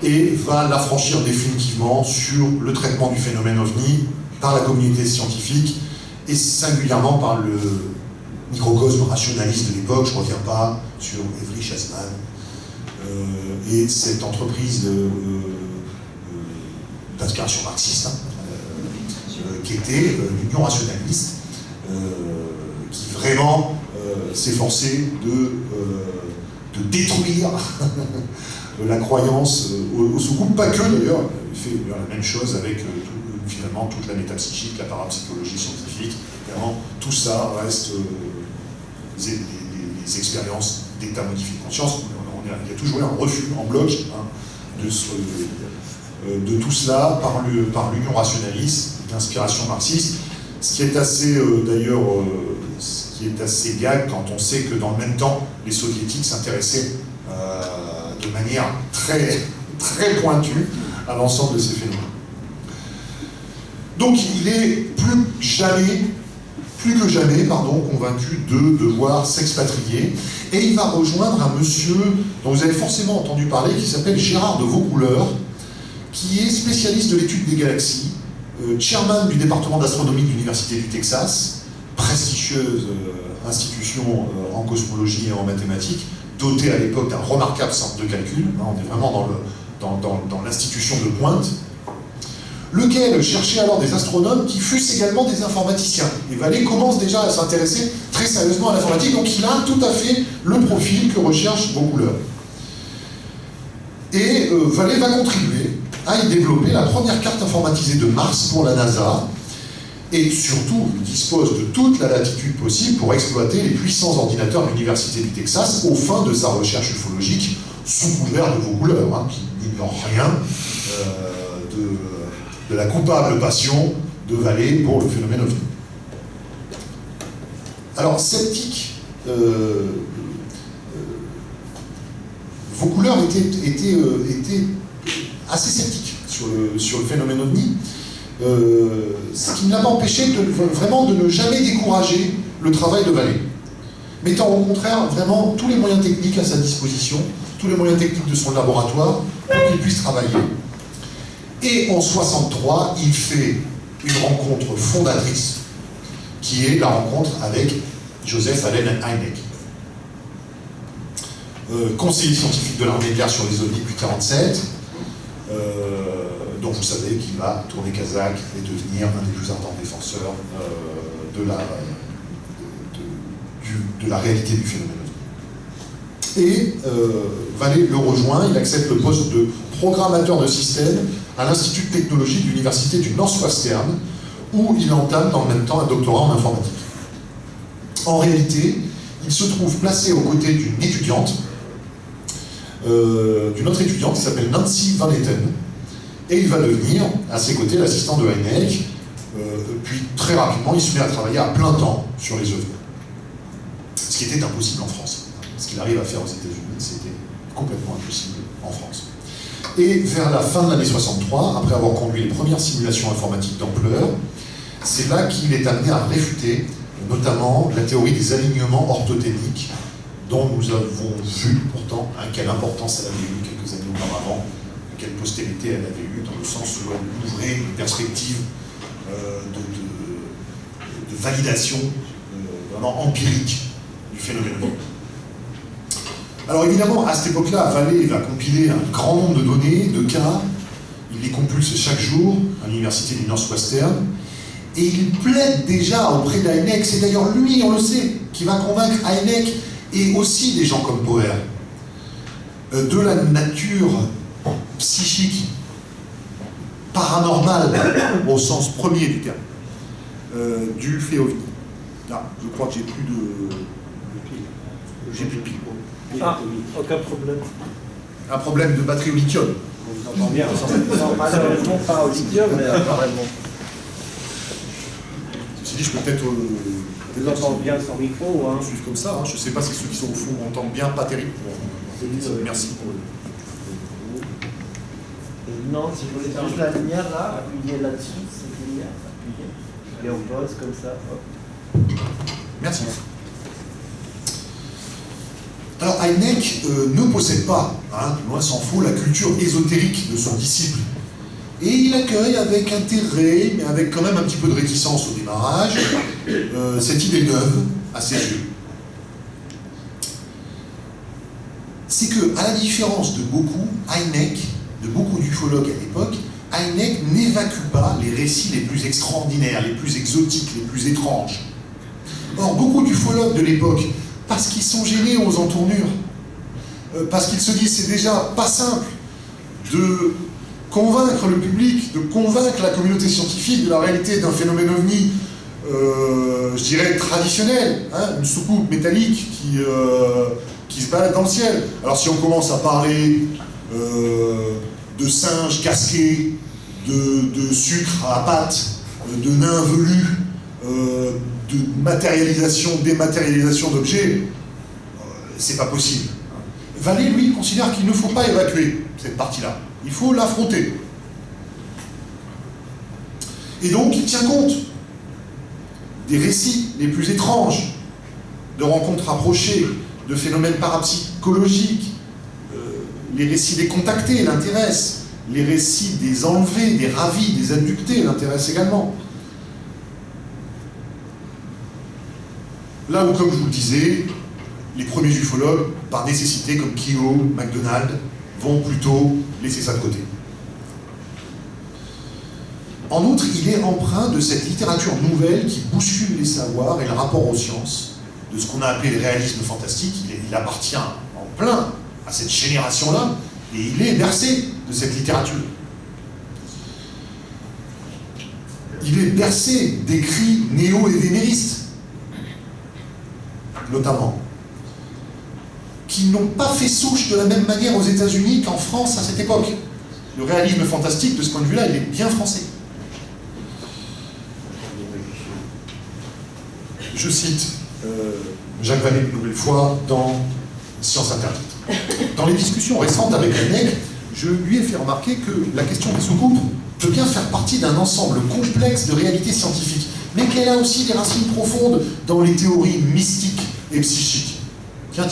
et va l'affranchir définitivement sur le traitement du phénomène OVNI par la communauté scientifique et singulièrement par le microcosme rationaliste de l'époque. Je ne reviens pas sur Avery Chasman et cette entreprise d'inspiration marxiste qui était l'Union rationaliste, qui vraiment s'efforçait de détruire la croyance au second, pas que d'ailleurs, il fait la même chose avec finalement toute la métapsychique, la parapsychologie scientifique, vraiment tout ça reste des expériences d'état modifié de conscience. Il y a toujours eu un refus en bloc de tout cela par l'Union rationaliste, d'inspiration marxiste, ce qui est assez d'ailleurs ce qui est assez gag quand on sait que dans le même temps les soviétiques s'intéressaient de manière très, très pointue à l'ensemble de ces phénomènes. Donc il est plus que jamais convaincu de devoir s'expatrier, et il va rejoindre un monsieur dont vous avez forcément entendu parler, qui s'appelle Gérard de Vaucouleurs, qui est spécialiste de l'étude des galaxies, chairman du département d'astronomie de l'Université du Texas, prestigieuse institution en cosmologie et en mathématiques, dotée à l'époque d'un remarquable centre de calcul. On est vraiment dans l'institution de pointe, lequel cherchait alors des astronomes qui fussent également des informaticiens. Et Vallée commence déjà à s'intéresser très sérieusement à l'informatique, donc il a tout à fait le profil que recherche Vaucouleurs. Et Vallée va contribuer à y développer la première carte informatisée de Mars pour la NASA, et surtout il dispose de toute la latitude possible pour exploiter les puissants ordinateurs de l'Université du Texas aux fins de sa recherche ufologique, sous couvert de Vaucouleurs, qui n'ignore rien de la coupable passion de Vallée pour le phénomène OVNI. Alors, sceptique, Vaucouleurs était assez sceptique sur le phénomène OVNI, ce qui ne l'a pas empêché vraiment de ne jamais décourager le travail de Vallée, mettant au contraire vraiment tous les moyens techniques à sa disposition, tous les moyens techniques de son laboratoire pour qu'il puisse travailler. Et en 63, il fait une rencontre fondatrice, qui est la rencontre avec Joseph Allen Hynek, conseiller scientifique de l'armée de l'air sur les OVNI depuis 1947, dont vous savez qu'il va tourner Kazakh et devenir un des plus ardents défenseurs de la réalité du phénomène. Et Vallée le rejoint, il accepte le poste de programmateur de système à l'Institut de technologie de l'Université du Northwestern, où il entame dans le même temps un doctorat en informatique. En réalité, il se trouve placé aux côtés d'une autre étudiante qui s'appelle Nancy Van Etten, et il va devenir, à ses côtés, l'assistant de Hynek, puis très rapidement, il se met à travailler à plein temps sur les OVNI. Ce qui était impossible en France. Ce qu'il arrive à faire aux États-Unis, c'était complètement impossible en France. Et vers la fin de l'année 63, après avoir conduit les premières simulations informatiques d'ampleur, c'est là qu'il est amené à réfuter notamment la théorie des alignements orthothéniques, dont nous avons vu pourtant quelle importance elle avait eu quelques années auparavant, quelle postérité elle avait eu, dans le sens où elle ouvrait une perspective de validation vraiment empirique du phénomène. Alors évidemment, à cette époque-là, Vallée va compiler un grand nombre de données, de cas, il les compulse chaque jour à l'université du Northwestern, et il plaide déjà auprès d'Hynek. C'est d'ailleurs lui, on le sait, qui va convaincre Hynek, et aussi des gens comme Poher, de la nature psychique, paranormale, au sens premier du terme, du fait OVNI. Là, je crois que j'ai plus de pile. Ah, aucun problème. Un problème de batterie au lithium. On vous entend bien. Malheureusement pas au lithium, mais apparemment. Ceci dit, je peux peut-être... Vous entendez bien sans micro, hein. Juste comme ça, hein. Je ne sais pas si ceux qui sont au fond entendent bien, pas terrible. Merci. Et non, si je voulais faire juste la lumière là, appuyer là-dessus, cette lumière, appuyer. Et on pose comme ça. Hop. Merci. Alors Heineck ne possède pas, loin s'en faut, la culture ésotérique de son disciple. Et il accueille avec intérêt, mais avec quand même un petit peu de réticence au démarrage, cette idée neuve à ses yeux. C'est que, à la différence de beaucoup, Heineck, de beaucoup d'ufologues à l'époque, Heineck n'évacue pas les récits les plus extraordinaires, les plus exotiques, les plus étranges. Or, beaucoup d'ufologues de l'époque, parce qu'ils sont gênés aux entournures, parce qu'ils se disent c'est déjà pas simple de convaincre le public, de convaincre la communauté scientifique de la réalité d'un phénomène ovni, je dirais traditionnel, une soucoupe métallique qui se balade dans le ciel. Alors si on commence à parler de singes casqués, de sucre à pâte, de nains velus, de matérialisation, dématérialisation d'objets, c'est pas possible. Vallée, lui, considère qu'il ne faut pas évacuer cette partie-là. Il faut l'affronter. Et donc, il tient compte des récits les plus étranges, de rencontres rapprochées, de phénomènes parapsychologiques. Les récits des contactés l'intéressent, les récits des enlevés, des ravis, des abductés l'intéressent également. Là où, comme je vous le disais, les premiers ufologues, par nécessité, comme Keogh, MacDonald, vont plutôt laisser ça de côté. En outre, il est empreint de cette littérature nouvelle qui bouscule les savoirs et le rapport aux sciences, de ce qu'on a appelé le réalisme fantastique. Il appartient en plein à cette génération-là, et il est bercé de cette littérature. Il est bercé d'écrits néo-événéristes, notamment, qui n'ont pas fait souche de la même manière aux États-Unis qu'en France à cette époque. Le réalisme fantastique, de ce point de vue-là, il est bien français. Je cite Jacques Vallée une nouvelle fois dans Science interdite. Dans les discussions récentes avec Heineck, je lui ai fait remarquer que la question des soucoupes peut bien faire partie d'un ensemble complexe de réalités scientifiques, mais qu'elle a aussi des racines profondes dans les théories mystiques et psychiques. Tiens.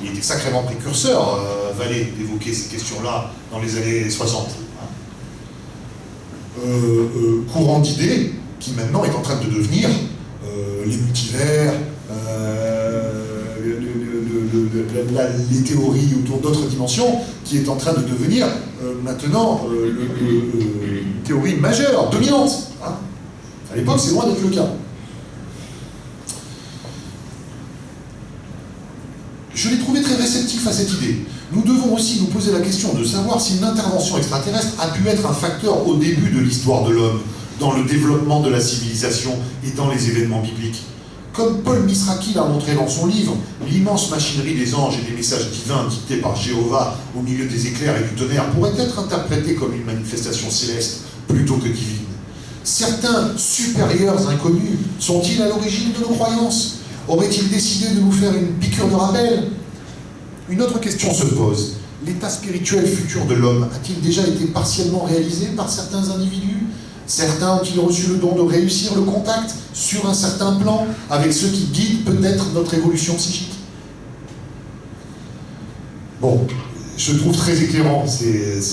Il était sacrément précurseur, Vallée, d'évoquer ces questions-là dans les années 60. Courant d'idées qui maintenant est en train de devenir les multivers, les théories autour d'autres dimensions, qui est en train de devenir maintenant une théorie majeure, dominante. À l'époque, c'est loin d'être le cas. Je l'ai trouvé très réceptif à cette idée. Nous devons aussi nous poser la question de savoir si une intervention extraterrestre a pu être un facteur au début de l'histoire de l'homme, dans le développement de la civilisation et dans les événements bibliques. Comme Paul Misraki l'a montré dans son livre, l'immense machinerie des anges et des messages divins dictés par Jéhovah au milieu des éclairs et du tonnerre pourrait être interprétée comme une manifestation céleste plutôt que divine. Certains supérieurs inconnus sont-ils à l'origine de nos croyances? Aurait-il décidé de nous faire une piqûre de rappel? Une autre question se pose. L'état spirituel futur de l'homme a-t-il déjà été partiellement réalisé par certains individus? Certains ont-ils reçu le don de réussir le contact sur un certain plan avec ceux qui guident peut-être notre évolution psychique? Bon, je trouve très éclairant ces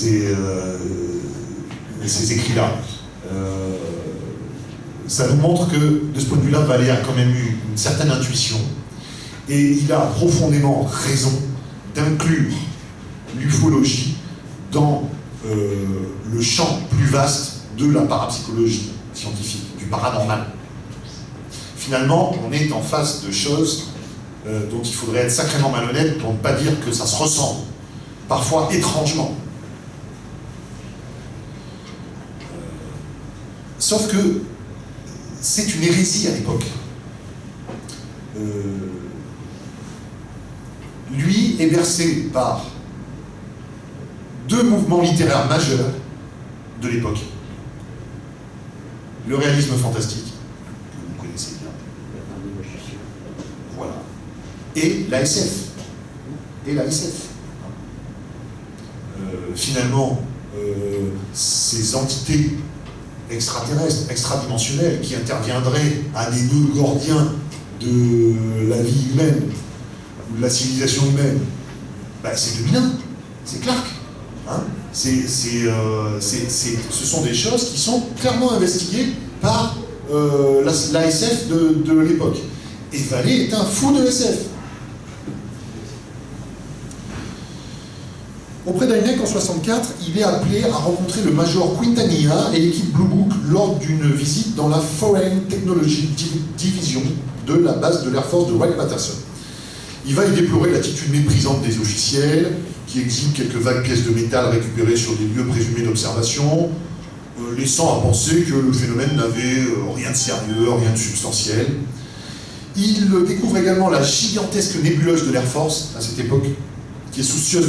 écrits-là. Ça nous montre que, de ce point de vue-là, Vallée a quand même eu une certaine intuition, et il a profondément raison d'inclure l'ufologie dans le champ plus vaste de la parapsychologie scientifique, du paranormal. Finalement, on est en face de choses dont il faudrait être sacrément malhonnête pour ne pas dire que ça se ressemble, parfois étrangement. Sauf que c'est une hérésie à l'époque. Lui est bercé par deux mouvements littéraires majeurs de l'époque. Le réalisme fantastique, que vous connaissez bien. Voilà. Et la SF. et la SF. Finalement, ces entités extraterrestres, extradimensionnelles, qui interviendraient à des nœuds gordiens de la vie humaine, ou de la civilisation humaine, ben, c'est 2001, c'est Clarke. Hein, ce sont des choses qui sont clairement investiguées par la SF de l'époque. Et Vallée est un fou de SF. Auprès d'Hynek en 1964, il est appelé à rencontrer le major Quintanilla et l'équipe Blue Book lors d'une visite dans la Foreign Technology Division de la base de l'Air Force de Wright-Patterson. Il va y déplorer l'attitude méprisante des officiels, qui exhibent quelques vagues pièces de métal récupérées sur des lieux présumés d'observation, laissant à penser que le phénomène n'avait rien de sérieux, rien de substantiel. Il découvre également la gigantesque nébuleuse de l'Air Force, à cette époque, qui est soucieuse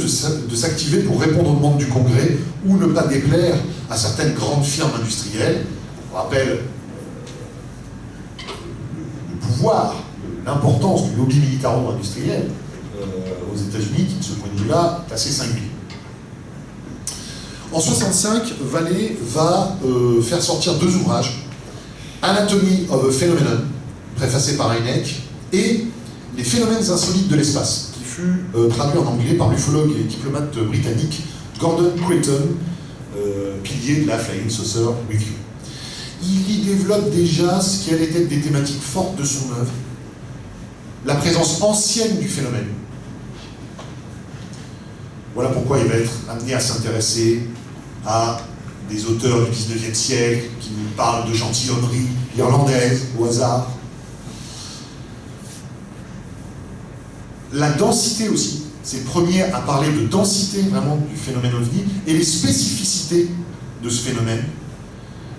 de s'activer pour répondre aux demandes du Congrès ou ne pas déplaire à certaines grandes firmes industrielles. On rappelle le pouvoir, l'importance du lobby militaro-industriel aux États-Unis, qui de ce point de vue-là est assez singulier. En 1965, Vallée va faire sortir 2 ouvrages, Anatomy of a Phenomenon, préfacé par Hynek, et Les phénomènes insolites de l'espace, qui fut traduit en anglais par l'ufologue et diplomate britannique Gordon Creighton, pilier de la Flying Saucer Review. Il y développe déjà ce qui allait être des thématiques fortes de son œuvre, la présence ancienne du phénomène. Voilà pourquoi il va être amené à s'intéresser à des auteurs du XIXe siècle qui nous parlent de gentilhommerie irlandaise, au hasard. La densité aussi, c'est le premier à parler de densité vraiment du phénomène OVNI et les spécificités de ce phénomène.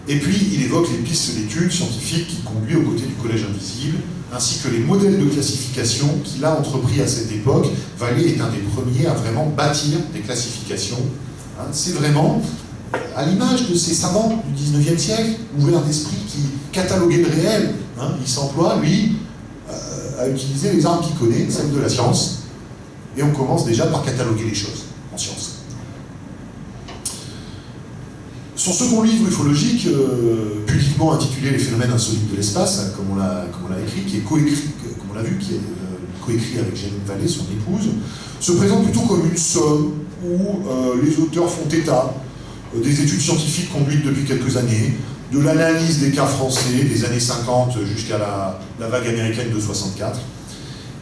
Et puis il évoque les pistes d'études scientifiques qui conduisent aux côtés du Collège Invisible, ainsi que les modèles de classification qu'il a entrepris à cette époque. Vallée est un des premiers à vraiment bâtir des classifications. Hein, c'est vraiment à l'image de ces savants du XIXe siècle, ouverts d'esprit, qui cataloguaient le réel. Hein, il s'emploie, lui, à utiliser les armes qu'il connaît, celles de la science, et on commence déjà par cataloguer les choses en science. Son second livre ufologique, pudiquement intitulé Les phénomènes insolites de l'espace, comme on l'a écrit, qui est coécrit, comme on l'a vu, qui est coécrit avec Janine Vallée, son épouse, se présente plutôt comme une somme où les auteurs font état des études scientifiques conduites depuis quelques années, de l'analyse des cas français des années 50 jusqu'à la vague américaine de 64.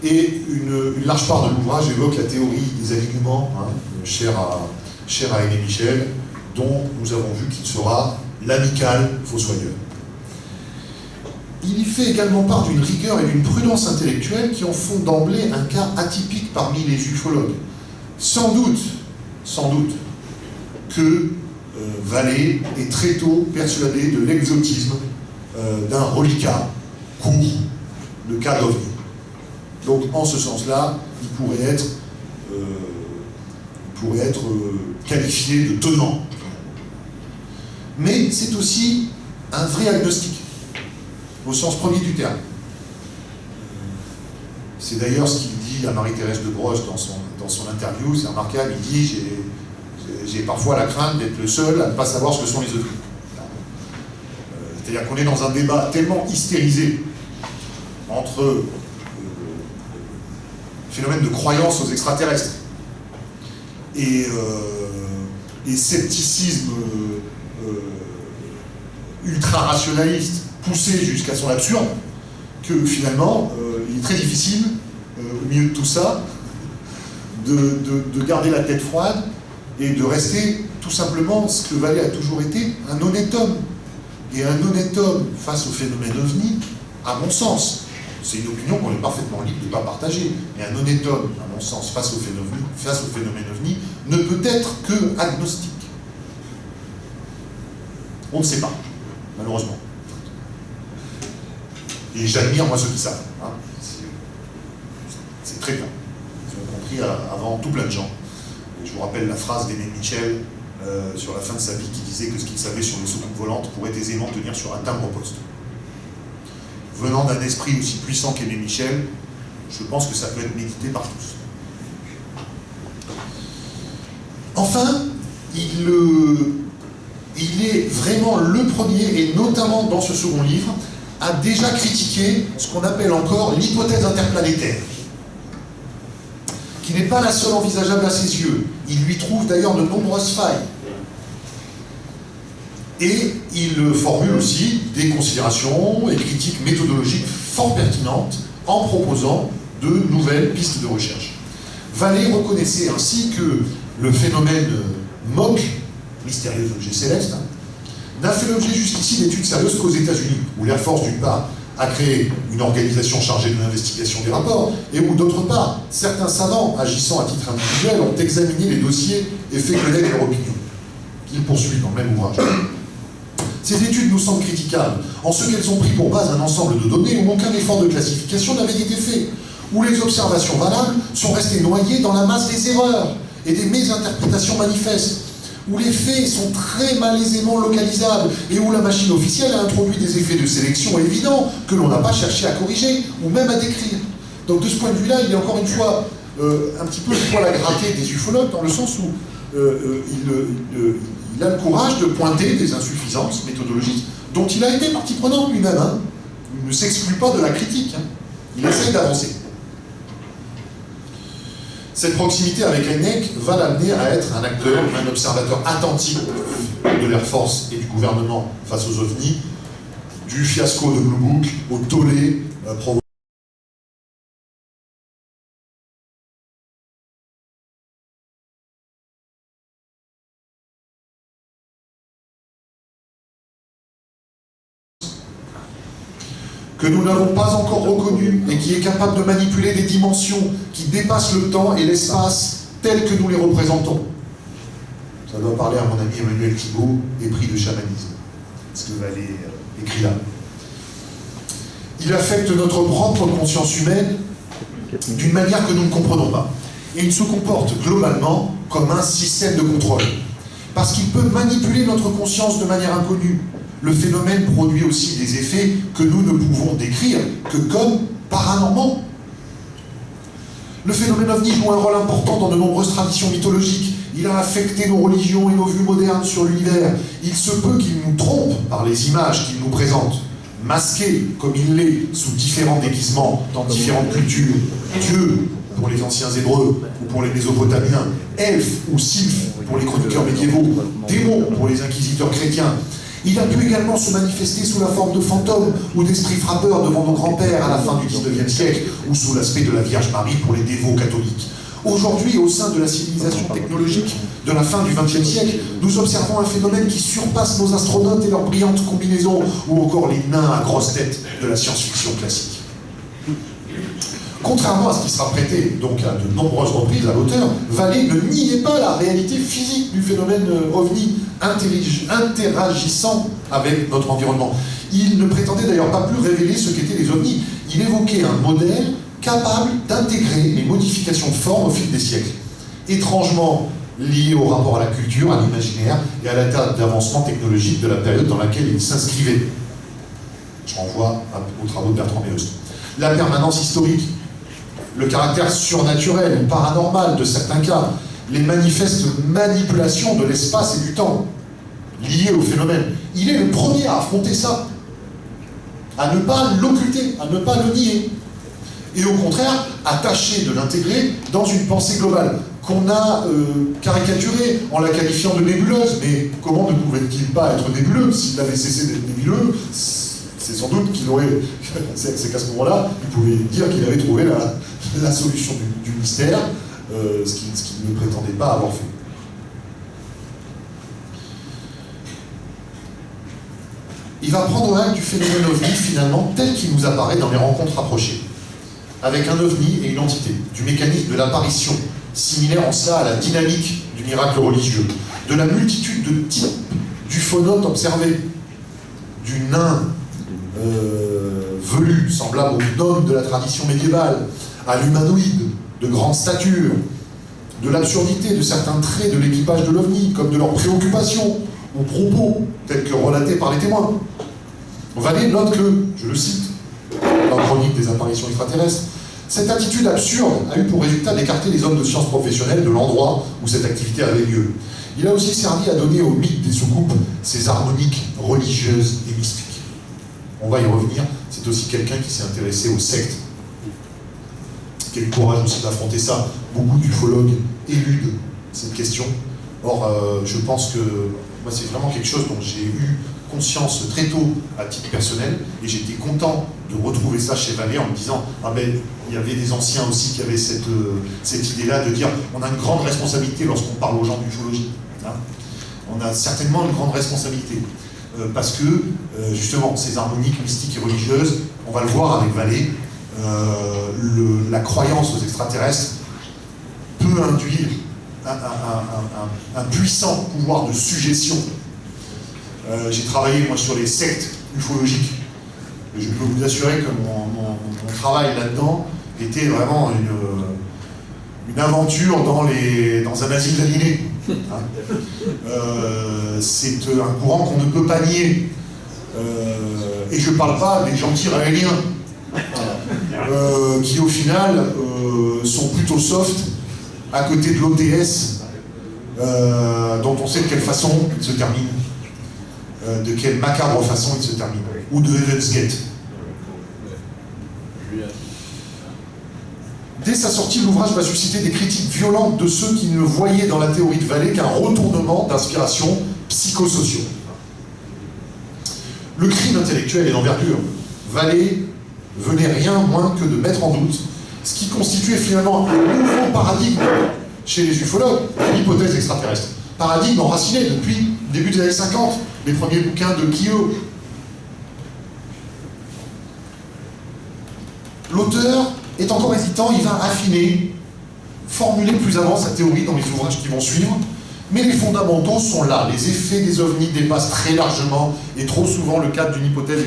Et une large part de l'ouvrage évoque la théorie des alignements, hein, chère à Aimé Michel, dont nous avons vu qu'il sera l'amical fossoyeur. Il y fait également part d'une rigueur et d'une prudence intellectuelle qui en font d'emblée un cas atypique parmi les ufologues. Sans doute que Vallée est très tôt persuadé de l'exotisme d'un reliquat court, le cas d'OVNI. Donc en ce sens-là, il pourrait être qualifié de tenant. Mais c'est aussi un vrai agnostique, au sens premier du terme. C'est d'ailleurs ce qu'il dit à Marie-Thérèse de Brosse dans son interview, c'est remarquable, il dit « J'ai parfois la crainte d'être le seul à ne pas savoir ce que sont les ovnis. » C'est-à-dire qu'on est dans un débat tellement hystérisé entre phénomène de croyance aux extraterrestres et scepticisme ultra-rationaliste poussé jusqu'à son absurde, que finalement, il est très difficile, au milieu de tout ça, de garder la tête froide et de rester tout simplement ce que Vallée a toujours été, un honnête homme. Et un honnête homme face au phénomène OVNI, à mon sens, c'est une opinion qu'on est parfaitement libre de ne pas partager, mais un honnête homme, à mon sens, face au phénomène OVNI, ne peut être que agnostique. On ne sait pas, malheureusement. Et j'admire, moi, ceux qui savent. Hein. C'est très bien. Ils ont compris avant tout plein de gens. Et je vous rappelle la phrase d'Aimé Michel sur la fin de sa vie qui disait que ce qu'il savait sur les soucoupes volantes pourrait aisément tenir sur un timbre-poste. Venant d'un esprit aussi puissant qu'Aimé Michel, je pense que ça peut être médité par tous. Enfin, il est vraiment le premier, et notamment dans ce second livre, à déjà critiquer ce qu'on appelle encore l'hypothèse interplanétaire, qui n'est pas la seule envisageable à ses yeux. Il lui trouve d'ailleurs de nombreuses failles. Et il formule aussi des considérations et critiques méthodologiques fort pertinentes en proposant de nouvelles pistes de recherche. Vallée reconnaissait ainsi que le phénomène MOC, mystérieux objet céleste, n'a fait l'objet jusqu'ici d'études sérieuses qu'aux États-Unis, où l'Air Force, d'une part, a créé une organisation chargée de l'investigation des rapports, et où, d'autre part, certains savants, agissant à titre individuel, ont examiné les dossiers et fait connaître leur opinion, qu'ils poursuivent dans le même ouvrage. Ces études nous semblent critiquables, en ce qu'elles ont pris pour base un ensemble de données où aucun effort de classification n'avait été fait, où les observations valables sont restées noyées dans la masse des erreurs et des mésinterprétations manifestes, où les faits sont très malaisément localisables et où la machine officielle a introduit des effets de sélection évidents que l'on n'a pas cherché à corriger ou même à décrire. Donc de ce point de vue-là, il y a encore une fois un petit peu le poil à gratter des ufologues, dans le sens où il a le courage de pointer des insuffisances méthodologiques dont il a été partie prenante lui-même. Hein. Il ne s'exclut pas de la critique, hein. Il essaye d'avancer. Cette proximité avec ENEC va l'amener à être un acteur, un observateur attentif de l'Air Force et du gouvernement face aux ovnis, du fiasco de Blue Book au tollé provoqué. Que nous n'avons pas encore reconnu et qui est capable de manipuler des dimensions qui dépassent le temps et l'espace tels que nous les représentons. Ça doit parler à mon ami Emmanuel Thibault, épris de chamanisme, ce que Vallée écrit là. Il affecte notre propre conscience humaine d'une manière que nous ne comprenons pas. Et il se comporte globalement comme un système de contrôle. Parce qu'il peut manipuler notre conscience de manière inconnue. Le phénomène produit aussi des effets que nous ne pouvons décrire que comme paranormaux. Le phénomène ovni joue un rôle important dans de nombreuses traditions mythologiques. Il a affecté nos religions et nos vues modernes sur l'univers. Il se peut qu'il nous trompe par les images qu'il nous présente, masqué comme il l'est sous différents déguisements dans différentes cultures. Dieu pour les anciens Hébreux ou pour les Mésopotamiens, elfe ou sylphe pour les chroniqueurs médiévaux, démon pour les inquisiteurs chrétiens. Il a pu également se manifester sous la forme de fantômes ou d'esprits frappeurs devant nos grands-pères à la fin du XIXe siècle, ou sous l'aspect de la Vierge Marie pour les dévots catholiques. Aujourd'hui, au sein de la civilisation technologique de la fin du XXe siècle, nous observons un phénomène qui surpasse nos astronautes et leurs brillantes combinaisons, ou encore les nains à grosse tête de la science-fiction classique. Contrairement à ce qui sera prêté donc à de nombreuses reprises à l'auteur, Vallée ne niait pas la réalité physique du phénomène ovni interagissant avec notre environnement. Il ne prétendait d'ailleurs pas plus révéler ce qu'étaient les ovnis. Il évoquait un modèle capable d'intégrer les modifications de forme au fil des siècles, étrangement lié au rapport à la culture, à l'imaginaire et à l'état d'avancement technologique de la période dans laquelle il s'inscrivait. Je renvoie aux travaux de Bertrand Meust. La permanence historique, le caractère surnaturel ou paranormal de certains cas, les manifestes manipulations de l'espace et du temps liées au phénomène. Il est le premier à affronter ça, à ne pas l'occulter, à ne pas le nier. Et au contraire, à tâcher de l'intégrer dans une pensée globale, qu'on a caricaturée en la qualifiant de nébuleuse. Mais comment ne pouvait-il pas être nébuleux? S'il avait cessé d'être nébuleux, c'est sans doute qu'il aurait... C'est qu'à ce moment-là, il pouvait dire qu'il avait trouvé la solution du mystère, ce qu'il ne prétendait pas avoir fait. Il va prendre acte du phénomène ovni, finalement, tel qu'il nous apparaît dans les rencontres rapprochées, avec un ovni et une entité, du mécanisme de l'apparition, similaire en cela à la dynamique du miracle religieux, de la multitude de types d'ufonautes observés, du nain velu, semblable au gnome de la tradition médiévale, à l'humanoïde de grande stature, de l'absurdité de certains traits de l'équipage de l'OVNI, comme de leurs préoccupations ou propos, tels que relatés par les témoins. Vallée note que, je le cite, dans la chronique des apparitions extraterrestres, Cette attitude absurde a eu pour résultat d'écarter les hommes de sciences professionnelles de l'endroit où cette activité avait lieu. Il a aussi servi à donner au mythe des soucoupes ses harmoniques religieuses et mystiques. On va y revenir, c'est aussi quelqu'un qui s'est intéressé aux sectes. Quel courage aussi d'affronter ça. Beaucoup d'ufologues éludent cette question. Or, je pense que moi, c'est vraiment quelque chose dont j'ai eu conscience très tôt à titre personnel, et j'étais content de retrouver ça chez Vallée en me disant « Ah ben, il y avait des anciens aussi qui avaient cette idée-là de dire on a une grande responsabilité lorsqu'on parle aux gens d'ufologie. Hein. On a certainement une grande responsabilité. Parce que, justement, ces harmoniques mystiques et religieuses, on va le voir avec Vallée, la croyance aux extraterrestres peut induire un puissant pouvoir de suggestion. J'ai travaillé, moi, sur les sectes ufologiques. Et je peux vous assurer que mon travail là-dedans était vraiment une aventure dans un asile d'animés. Hein. C'est un courant qu'on ne peut pas nier. Et je ne parle pas des gentils raéliens, qui au final sont plutôt soft à côté de l'OTS, dont on sait de quelle façon il se termine, de quelle macabre façon il se termine, ou de Heaven's Gate. Dès sa sortie, l'ouvrage va susciter des critiques violentes de ceux qui ne voyaient dans la théorie de Vallée qu'un retournement d'inspiration psychosociaux. Le crime intellectuel est d'envergure. Vallée venait rien moins que de mettre en doute ce qui constituait finalement un nouveau paradigme chez les ufologues, l'hypothèse extraterrestre. Paradigme enraciné depuis le début des années 50, les premiers bouquins de Keogh. L'auteur est encore hésitant, il va affiner, formuler plus avant sa théorie dans les ouvrages qui vont suivre, mais les fondamentaux sont là. Les effets des ovnis dépassent très largement et trop souvent le cadre d'une hypothèse